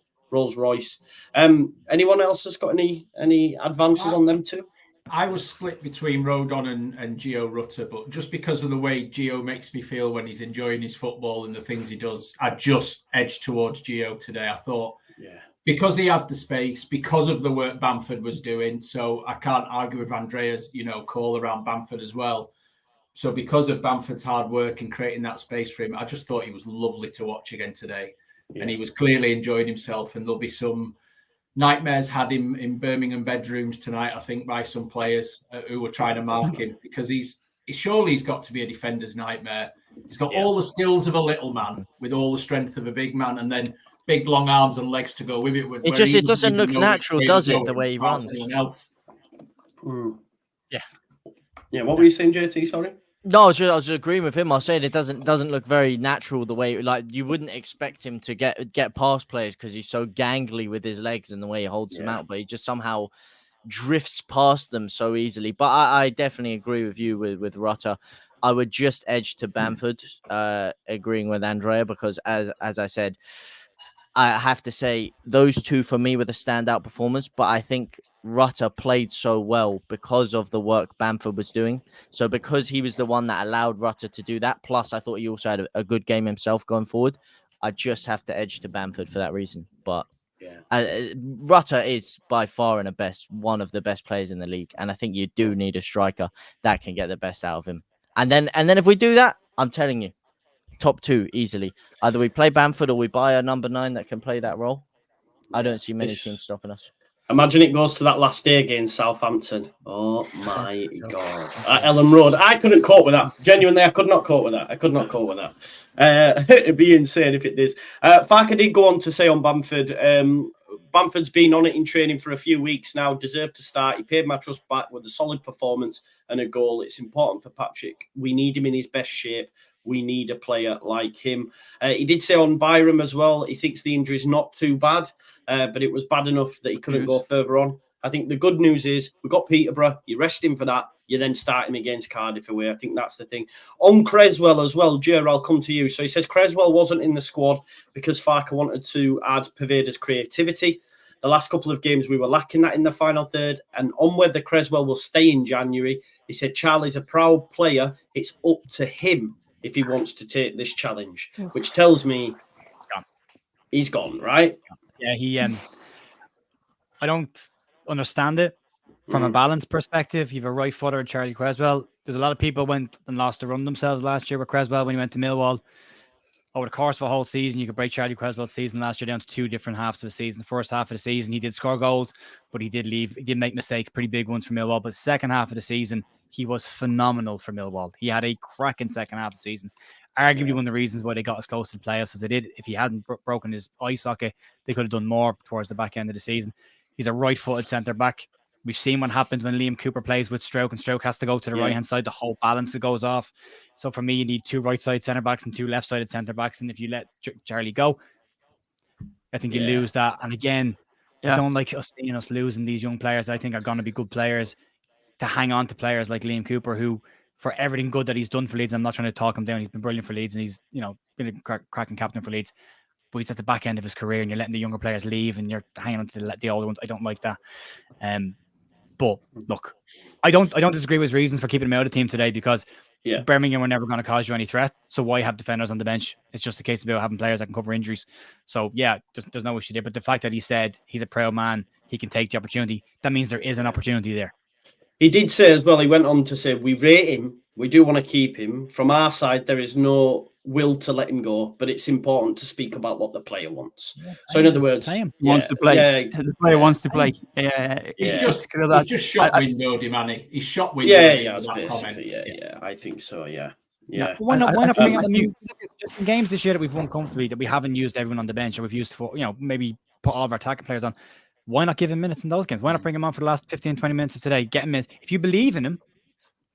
Anyone else has got any advances on them too? I was split between Rodon and Gio Rutter, but just because of the way Gio makes me feel when he's enjoying his football and the things he does, I just edged towards Gio today. I thought, because he had the space, because of the work Bamford was doing, so I can't argue with Andrea's, call around Bamford as well. So because of Bamford's hard work and creating that space for him, I just thought he was lovely to watch again today. Yeah. And he was clearly enjoying himself, and there'll be some nightmares had him in Birmingham bedrooms tonight, I think, by some players who were trying to mark him, because he's got to be a defender's nightmare. He's got all the skills of a little man with all the strength of a big man, and then big long arms and legs to go with it. It doesn't look natural, does it, the way he runs? Else. Yeah. What were you saying, JT? Sorry. No, I was just agreeing with him. I was saying it doesn't look very natural the way, like, you wouldn't expect him to get past players because he's so gangly with his legs and the way he holds them out, but he just somehow drifts past them so easily. But I definitely agree with you with Rutter. I would just edge to Bamford, agreeing with Andrea, because as I said, I have to say those two for me were the standout performers, but I think Rutter played so well because of the work Bamford was doing. So because he was the one that allowed Rutter to do that, plus I thought he also had a good game himself going forward, I just have to edge to Bamford for that reason. But Rutter is by far one of the best players in the league, and I think you do need a striker that can get the best out of him. And then if we do that, I'm telling you, top two easily. Either we play Bamford or we buy a number 9 that can play that role. I don't see many teams stopping us. Imagine it goes to that last day against Southampton. Oh my God. At Ellen Road. I couldn't cope with that. Genuinely, I could not cope with that. It'd be insane if it is. Farke did go on to say on Bamford, Bamford's been on it in training for a few weeks now, deserved to start. He paid my trust back with a solid performance and a goal. It's important for Patrick. We need him in his best shape. we need a player like him. He did say on Byram as well, he thinks the injury is not too bad, but it was bad enough that he couldn't go further on. I think the good news is we got Peterborough. You rest him for that. You then start him against Cardiff away. I think that's the thing. On Creswell as well, Jer, I'll come to you. So he says Creswell wasn't in the squad because Farke wanted to add Pervader's creativity. The last couple of games, we were lacking that in the final third. And on whether Creswell will stay in January, he said Charlie's a proud player. It's up to him if he wants to take this challenge, which tells me he's gone, right? Yeah, I don't understand it from a balance perspective. You have a right footer, Charlie Creswell. There's a lot of people went and lost the run themselves last year with Creswell when he went to Millwall. Over the course of a whole season, you could break Charlie Creswell's season last year down to 2 different halves of the season. The first half of the season, he did score goals, but he did leave. He did make mistakes, pretty big ones for Millwall. But the second half of the season, he was phenomenal for Millwall. He had a cracking second half of the season. Arguably one of the reasons why they got as close to the playoffs as they did. If he hadn't broken his eye socket, they could have done more towards the back end of the season. He's a right-footed centre-back. We've seen what happens when Liam Cooper plays with Stroke, and Stroke has to go to the right-hand side. The whole balance goes off. So for me, you need 2 right-side centre-backs and 2 left-sided centre-backs. And if you let Charlie go, I think you lose that. And again, I don't like us seeing us losing these young players I think are going to be good players, to hang on to players like Liam Cooper, who, for everything good that he's done for Leeds, I'm not trying to talk him down. He's been brilliant for Leeds, and he's, you know, been a cracking captain for Leeds. But he's at the back end of his career, and you're letting the younger players leave, and you're hanging on to the older ones. I don't like that. But look, I don't disagree with his reasons for keeping him out of the team today, because Birmingham were never going to cause you any threat. So why have defenders on the bench? It's just a case of having players that can cover injuries. So yeah, there's no issue there. But the fact that he said he's a proud man, he can take the opportunity, that means there is an opportunity there. He did say as well, he went on to say, we rate him, we do want to keep him. From our side, there is no will to let him go, but it's important to speak about what the player wants. So in other words, he wants to play. The player wants to play. He's just shot windowed him, Annie. He's shot windowed. Yeah, I think so. Yeah. Why not bring on just games this year that we've won comfortably, that we haven't used everyone on the bench, or we've used for, maybe put all of our attacking players on? Why not give him minutes in those games? Why not bring him on for the last 15, 20 minutes of today? Get him in. If you believe in him,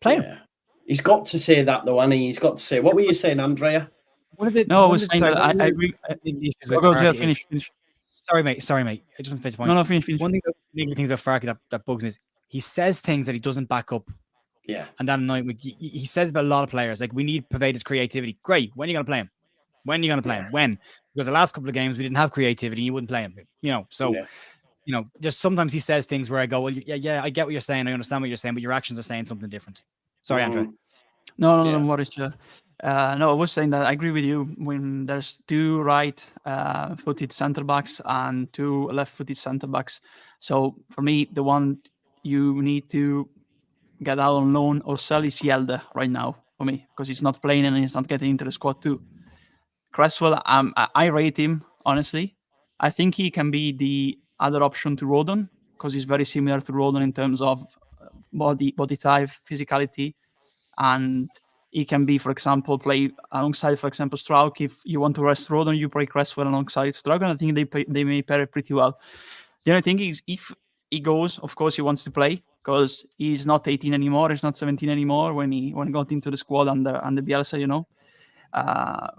play him. He's got to say that, though, Annie. He's got to say. What were you saying, Andrea? I was saying that I agree. Finish. Sorry, mate. I just want to finish the point. No, finish. One thing that legally things about Farke that bugs me is he says things that he doesn't back up. Yeah. And that annoys me. He says about a lot of players, like, we need Pervader's creativity. Great. When are you going to play him? When? Because the last couple of games we didn't have creativity. You wouldn't play him. Just sometimes he says things where I go, well, yeah, I get what you're saying. I understand what you're saying, but your actions are saying something different. Sorry, Andrea. No, what is no, I was saying that I agree with you. When there's 2 right-footed centre-backs and 2 left-footed centre-backs. So for me, the one you need to get out on loan or sell is Yelde right now for me, because he's not playing and he's not getting into the squad too. Cresswell, I rate him, honestly. I think he can be the other option to Rodon, because he's very similar to Rodon in terms of body type, physicality, and he can be, for example, play alongside, for example, Strauch. If you want to rest Rodon, you play Cresswell alongside Strauch, and I think they may pair it pretty well. The only thing is, if he goes, of course, he wants to play, because he's not 18 anymore, he's not 17 anymore when he got into the squad under Bielsa,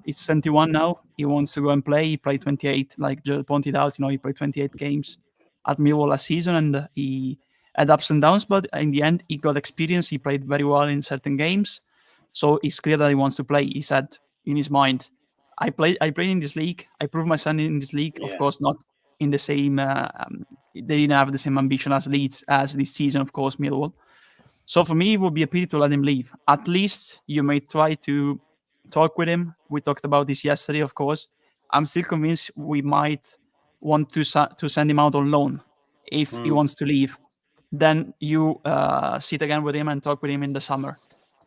It's 21 now. He wants to go and play. He played 28, like Joe pointed out. He played 28 games at Millwall last season, and he had ups and downs. But in the end, he got experience. He played very well in certain games, so it's clear that he wants to play. He said in his mind, "I played in this league. I proved myself in this league. Of course, not in the same. They didn't have the same ambition as Leeds as this season. Of course, Millwall. So for me, it would be a pity to let him leave. At least you may try to talk with him. We talked about this yesterday, of course. I'm still convinced we might want to send him out on loan if he wants to leave. Then you sit again with him and talk with him in the summer.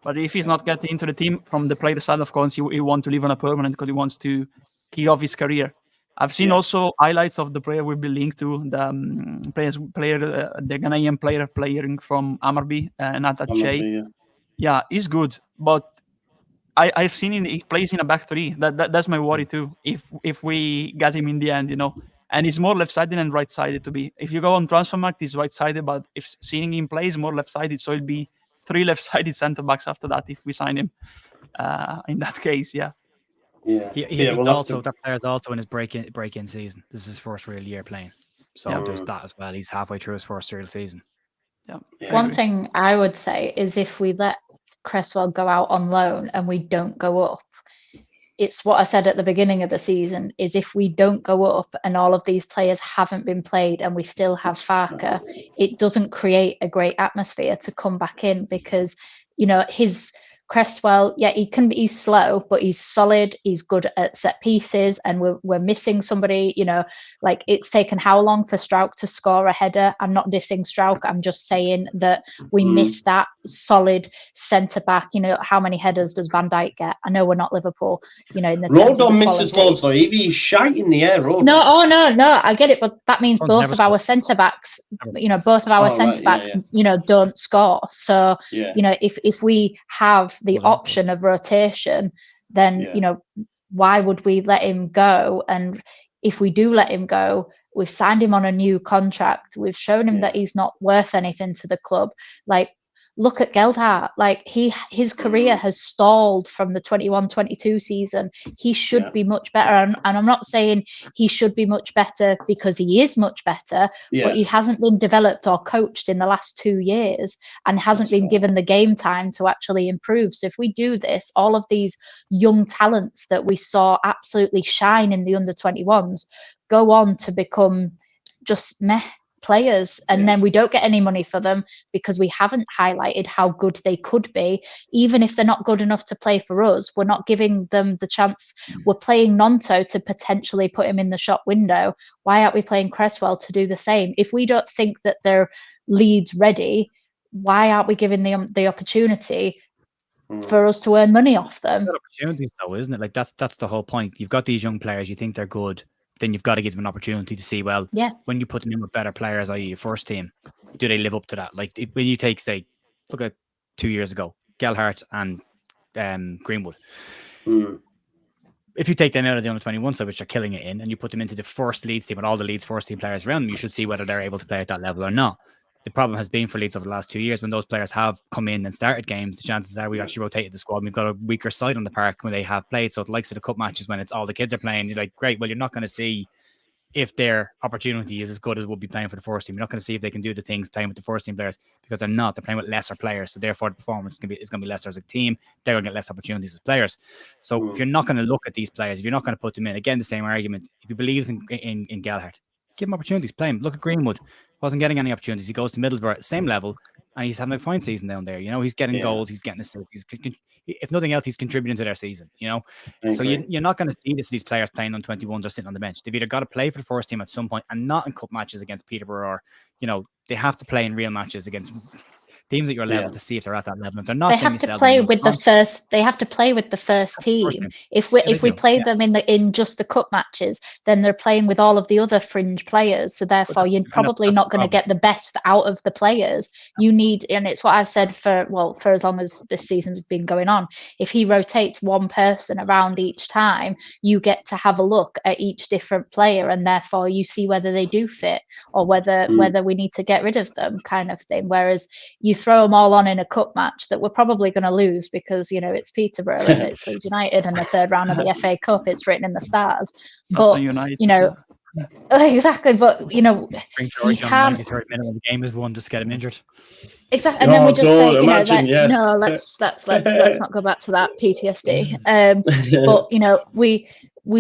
But if he's not getting into the team from the player side, of course, he want to leave on a permanent because he wants to kick off his career. I've seen also highlights of the player will be linked to the the Ghanaian player playing from Amarby, Natache. Yeah, he's good, but I've seen he plays in a back 3. That's my worry too. If we get him in the end, and he's more left-sided and right-sided to be. If you go on Transfermarkt, he's right-sided, but if seeing him play, he's more left-sided, so it'll be 3 left-sided centre backs after that if we sign him. in that case, yeah. That player's also in his break-in season. This is his first real year playing. So there's that as well. He's halfway through his first real season. Yeah. One thing I would say is if we let Cresswell go out on loan and we don't go up, it's what I said at the beginning of the season, is if we don't go up and all of these players haven't been played and we still have Farke, it doesn't create a great atmosphere to come back in, because, you know, Cresswell, yeah, he's slow, but he's solid. He's good at set pieces, and we're missing somebody. You know, like, it's taken how long for Struijk to score a header? I'm not dissing Struijk. I'm just saying that we miss that solid centre back. You know, how many headers does Van Dijk get? I know we're not Liverpool. You know, in the Rodon misses loads though. He's shite in the air. Rodon. No, I get it, but that means both of our centre backs, you know, you know, don't score. So you know, if we have the option of rotation, then you know, why would we let him go? And if we do let him go, we've signed him on a new contract. We've shown him that he's not worth anything to the club. Like, look at Geldhart. Like, his career has stalled from the 21-22 season. He should be much better. And I'm not saying he should be much better because he is much better, but he hasn't been developed or coached in the last 2 years and hasn't been given the game time to actually improve. So if we do this, all of these young talents that we saw absolutely shine in the under-21s go on to become just meh players, and then we don't get any money for them because we haven't highlighted how good they could be. Even if they're not good enough to play for us, we're not giving them the chance. We're playing Nonto to potentially put him in the shop window. Why aren't we playing Cresswell to do the same? If we don't think that they're Leeds ready, why aren't we giving them the opportunity for us to earn money off them? Opportunities, though, isn't it? Like, that's the whole point. You've got these young players, you think they're good, then you've got to give them an opportunity to see, well, when you put them in with better players, i.e. your first team, do they live up to that? Like, when you take, say, look at 2 years ago, Geldhart and Greenwood. If you take them out of the under-21 side, which are killing it in, and you put them into the first Leeds team with all the Leeds first team players around them, you should see whether they're able to play at that level or not. The problem has been for Leeds over the last 2 years, when those players have come in and started games, the chances are we actually rotated the squad. We've got a weaker side on the park when they have played. So it likes of the cup matches, when it's all the kids are playing, you're like, great, well, you're not going to see if their opportunity is as good as would be playing for the first team. You're not going to see if they can do the things playing with the first team players, because they're not. They're playing with lesser players. So therefore the performance is going to be lesser as a team. They're going to get less opportunities as players. So if you're not going to look at these players, if you're not going to put them in, again, the same argument, if he believes in Geldhart, give him opportunities, play him. Look at Greenwood. Wasn't getting any opportunities. He goes to Middlesbrough, same level, and he's having a fine season down there. You know, he's getting goals, he's getting assists. If nothing else, he's contributing to their season. You know, so you're not going to see these players playing on 21s or sitting on the bench. They've either got to play for the first team at some point, and not in cup matches against Peterborough, or, you know, they have to play in real matches against teams at your level to see if they're at that level. If they're not, they have to play with the first. They have to play with the first team. If we play them in just the cup matches, then they're playing with all of the other fringe players. So therefore, you're probably not going to get the best out of the players. You need, and it's what I've said for as long as this season's been going on. If he rotates one person around each time, you get to have a look at each different player, and therefore you see whether they do fit or whether we need to get rid of them, kind of thing. Whereas you throw them all on in a cup match that we're probably going to lose because, you know, it's Peterborough and it's Leeds United and the third round of the FA Cup, it's written in the stars. But United, you know, exactly. But you know, you can't. 93rd minute when the game is won, just get him injured. Exactly, and then we just say, you know, like, no, let's not go back to that PTSD. But you know, we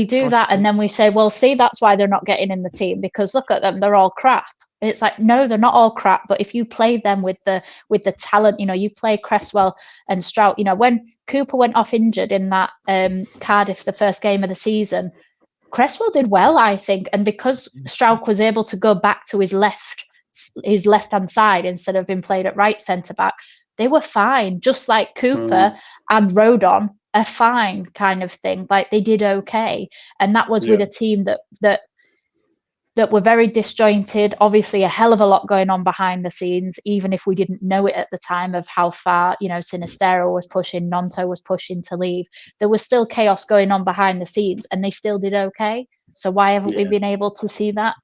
do that, and then we say, well, see, that's why they're not getting in the team, because look at them, they're all crap. It's like, no, they're not all crap. But if you play them with the talent, you know, you play Cresswell and Struijk. You know, when Cooper went off injured in that Cardiff, the first game of the season, Cresswell did well, I think. And because Struijk was able to go back to his left-hand side instead of being played at right centre-back, they were fine. Just like Cooper and Rodon are fine, kind of thing. Like, they did okay. And that was with a team that were very disjointed, obviously a hell of a lot going on behind the scenes, even if we didn't know it at the time of how far, you know, Sinistero was pushing, Nonto was pushing to leave. There was still chaos going on behind the scenes, and they still did okay. So why haven't we been able to see that?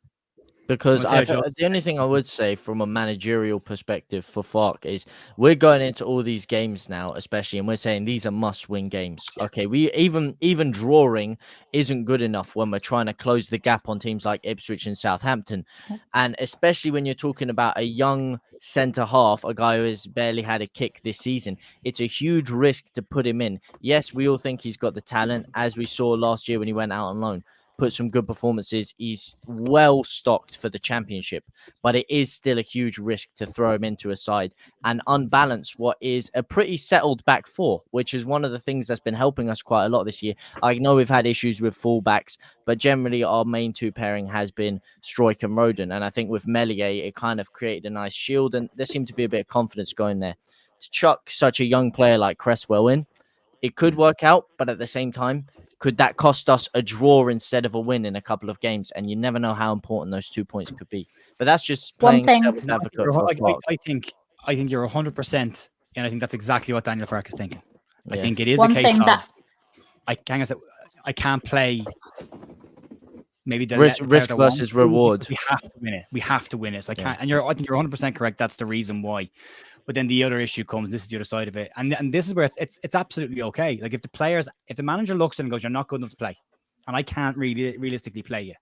Because Well, Joe, the only thing I would say from a managerial perspective for Farke is we're going into all these games now, especially, and we're saying these are must-win games. Okay, we even drawing isn't good enough when we're trying to close the gap on teams like Ipswich and Southampton, and especially when you're talking about a young centre half, a guy who has barely had a kick this season. It's a huge risk to put him in. Yes, we all think he's got the talent, as we saw last year when he went out on loan. Put some good performances. He's well stocked for the championship, but it is still a huge risk to throw him into a side and unbalance what is a pretty settled back four, which is one of the things that's been helping us quite a lot this year. I know we've had issues with fullbacks, but generally our main two pairing has been Stroik and Roden. And I think with Melier, it kind of created a nice shield, and there seemed to be a bit of confidence going there. To chuck such a young player like Cresswell in, it could work out, but at the same time, could that cost us a draw instead of a win in a couple of games? And you never know how important those 2 points could be. But that's just playing devil's advocate for I think you're 100%, and I think that's exactly what Daniel Farke is thinking. Yeah. I think it is One a case thing of that I can't play. Maybe the risk versus reward. We have to win it. We have to win it. So I can't. And I think you're 100% correct. That's the reason why. But then the other issue comes. This is the other side of it, and this is where it's absolutely okay. Like if the manager looks at it and goes, "You're not good enough to play," and I can't really realistically play you,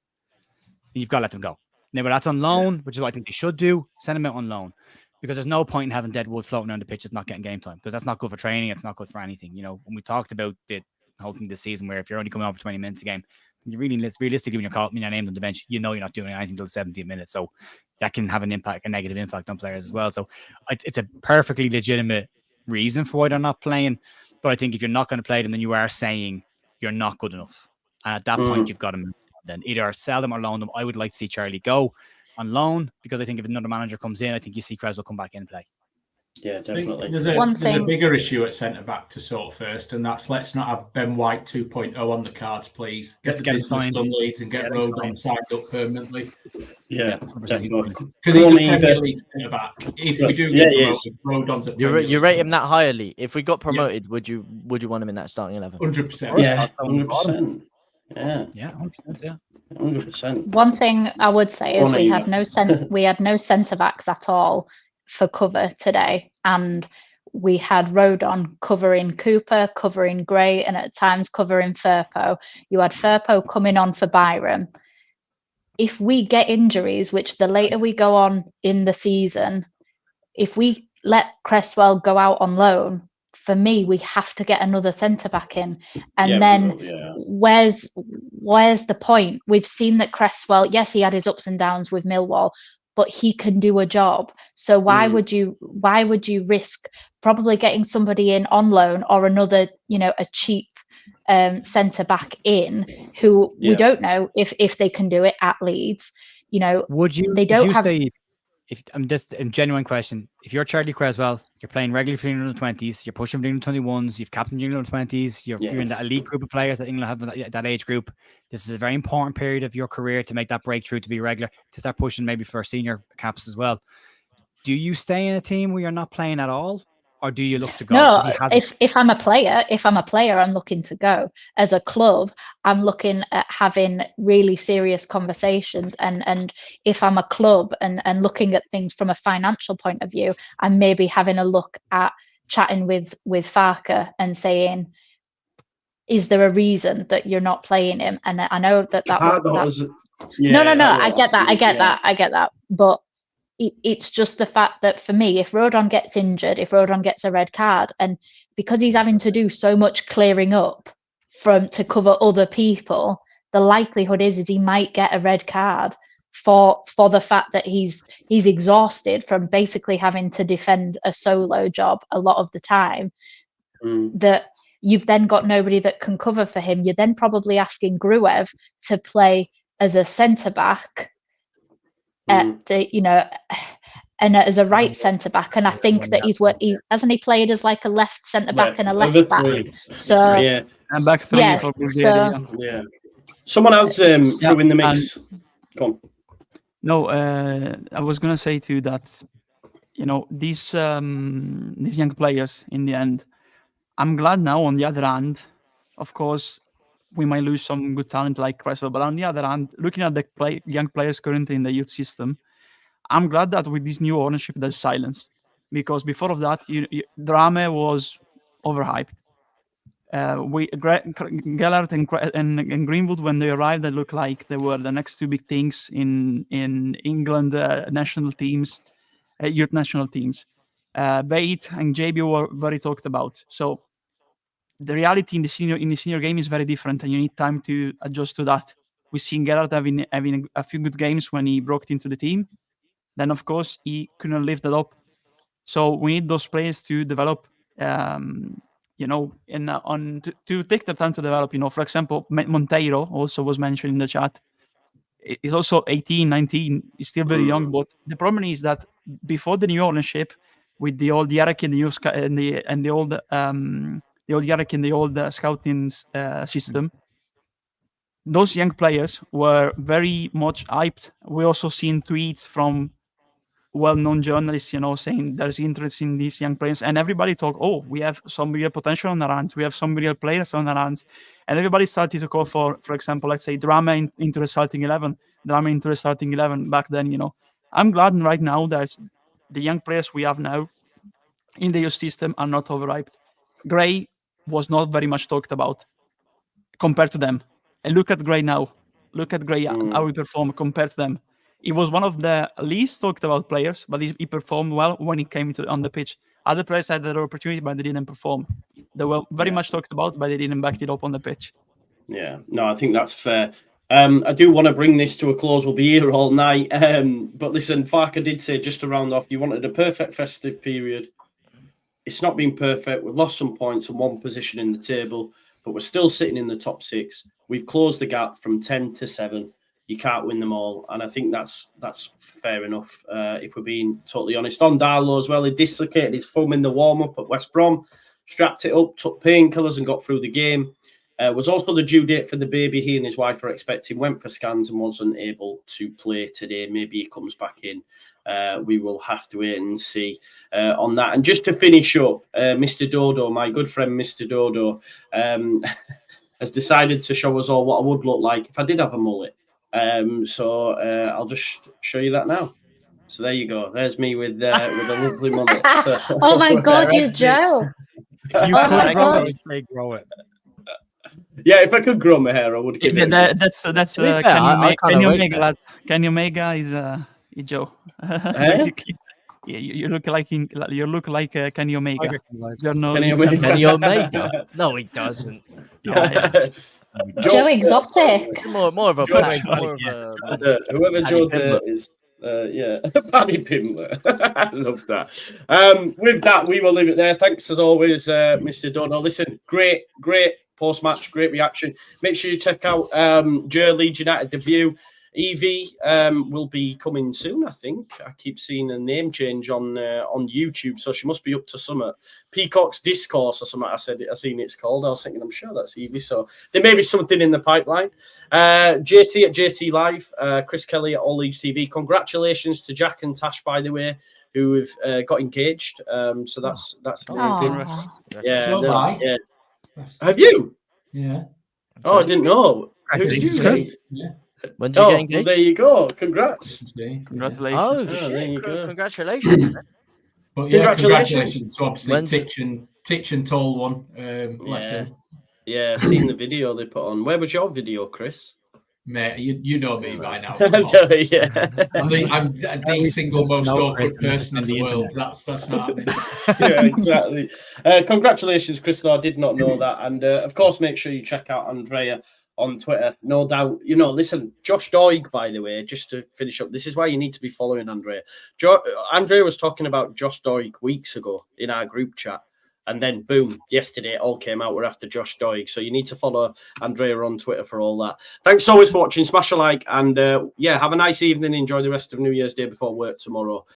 you've got to let them go. Now, but that's on loan, which is what I think they should do. Send them out on loan, because there's no point in having dead wood floating around the pitch that's not getting game time, because that's not good for training. It's not good for anything. You know, when we talked about the whole thing this season, where if you're only coming out for 20 minutes a game, you really realistically when you're named on the bench, you know you're not doing anything until the 70th minute. So that can have a negative impact on players as well. So it's a perfectly legitimate reason for why they're not playing. But I think if you're not going to play them, then you are saying you're not good enough. And at that point, you've got to then either sell them or loan them. I would like to see Charlie go on loan, because I think if another manager comes in, I think you see Cresswell come back in and play. Yeah, definitely. There's a bigger issue at centre back to sort first, and that's let's not have Ben White 2.0 on the cards, please. Get the business done, Leeds, and get Rodon signed up permanently. Yeah, definitely. Because he's a Premier League centre back. If we do get promoted, Rodon's a Premier League. You rate him that highly. If we got promoted, would you want him in that starting 11? 100%. Yeah, 100%. Yeah, 100%. Yeah, 100%. One thing I would say is we had no centre backs at all for cover today, and we had Rodon covering Cooper, covering Gray, and at times covering Firpo. You had Firpo coming on for Byram. If we get injuries, which the later we go on in the season, if we let Cresswell go out on loan, for me, we have to get another centre back in. And where's the point? We've seen that Cresswell, yes, he had his ups and downs with Millwall, but he can do a job. So why would you risk probably getting somebody in on loan or another, a cheap centre back in who we don't know if they can do it at Leeds? Would you? They don't have. If I'm just a genuine question, if you're Charlie Cresswell, you're playing regularly for England 20s, you're pushing for England 21s, you've captained England 20s, you're in that elite group of players that England have, that age group. This is a very important period of your career to make that breakthrough, to be regular, to start pushing maybe for senior caps as well. Do you stay in a team where you're not playing at all, or do you look to go? No, if I'm a player, I'm looking to go. As a club, I'm looking at having really serious conversations. And if I'm a club and looking at things from a financial point of view, I'm maybe having a look at chatting with Farke and saying, is there a reason that you're not playing him? And I know that was no. I get that. But it's just the fact that for me, if Rodon gets injured, if Rodon gets a red card, and because he's having to do so much clearing up to cover other people, the likelihood is he might get a red card for the fact that he's exhausted from basically having to defend a solo job a lot of the time. That you've then got nobody that can cover for him. You're then probably asking Gruev to play as a centre back. And as a right centre back, and I think that he's hasn't he played as like a left centre back and a left back? So and back three. Yes, someone else threw in the mix. Go on. No, I was gonna say to you that these young players in the end. I'm glad now. On the other hand, of course, we might lose some good talent like Cresswell. But on the other hand, looking at the young players currently in the youth system, I'm glad that with this new ownership, there's silence. Because before of that, Drame was overhyped. Gellert and Greenwood, when they arrived, they looked like they were the next two big things in England national teams, youth national teams. Bate and JB were very talked about. So the reality in the senior game is very different, and you need time to adjust to that. We've seen Gellert having a few good games when he broke into the team. Then, of course, he couldn't lift it up. So we need those players to develop, to take the time to develop. For example, Monteiro also was mentioned in the chat. He's also 18, 19. He's still very young. But the problem is that before the new ownership, with the old hierarchy and the old hierarchy and the old scouting system, those young players were very much hyped. We also seen tweets from well-known journalists, saying there's interest in these young players, and everybody talk, we have some real potential on our hands, we have some real players on our hands, and everybody started to call for example, let's say Drama into the starting 11 back then. I'm glad right now that the young players we have now in the youth system are not overhyped. Gray was not very much talked about compared to them, and look at Gray now. Look at Gray, how he performed compared to them. He was one of the least talked about players, but he performed well when he came on the pitch. Other players had their opportunity, but they didn't perform. They were very much talked about, but they didn't back it up on the pitch. Yeah, no, I think that's fair. I do want to bring this to a close. We'll be here all night. But listen, Farke did say, just to round off, you wanted a perfect festive period. It's not been perfect. We've lost some points and one position in the table, but we're still sitting in the top 6. We've closed the gap from 10 to 7. You can't win them all, and I think that's fair enough. If we're being totally honest, on Darlow as well, he dislocated his thumb in the warm-up at West Brom, strapped it up, took painkillers, and got through the game. Was also the due date for the baby he and his wife were expecting. Went for scans and wasn't able to play today. Maybe he comes back in. We will have to wait and see on that. And just to finish up, Mr. Dodo, my good friend Mr. Dodo, has decided to show us all what I would look like if I did have a mullet. So I'll just show you that now. So there you go. There's me with a lovely mullet. Oh my God, you Joe! If you could grow it, say grow it. Yeah, if I could grow my hair, I would give it. That's Kenny Omega. Kenny Omega is Joe. Basically, yeah, you look like Kenny Omega. Kenny Omega. Kenny Omega? No, he doesn't. Yeah. Joe Exotic. More of a whoever Joe is. Paddy Pimblett. I love that. With that, we will leave it there. Thanks as always, Mr. Dono. Listen, great post-match, great reaction. Make sure you check out Leeds United The View. Evie will be coming soon, I think. I keep seeing a name change on YouTube, so she must be up to something. Peacock's Discourse or something. I seen it's called. I was thinking, I'm sure that's Evie. So there may be something in the pipeline. JT at JT Live, Chris Kelly at All Leeds TV. Congratulations to Jack and Tash, by the way, who have got engaged. So that's amazing. Yeah. Have you? Yeah. Oh, I didn't know. Who did you get? Yeah. When did you get engaged? Well, there you go. Congrats. Congratulations. Oh, there you shit. go. Congratulations. But yeah, congratulations to obviously Titch and Tall one. Lesson. Yeah, seen the video they put on. Where was your video, Chris? Mate, you know me by now. Yeah. I'm the single most awkward person in the world. That's not happening. Yeah, exactly. Congratulations, Chris. Though I did not know that. And of course, make sure you check out Andrea on Twitter. No doubt. Listen, JUSTJOE, by the way, just to finish up, this is why you need to be following Andrea. Andrea was talking about JUSTJOE weeks ago in our group chat. And then, boom, yesterday it all came out. We're after JUSTJOE. So you need to follow Andrea on Twitter for all that. Thanks always for watching. Smash a like. And, have a nice evening. Enjoy the rest of New Year's Day before work tomorrow.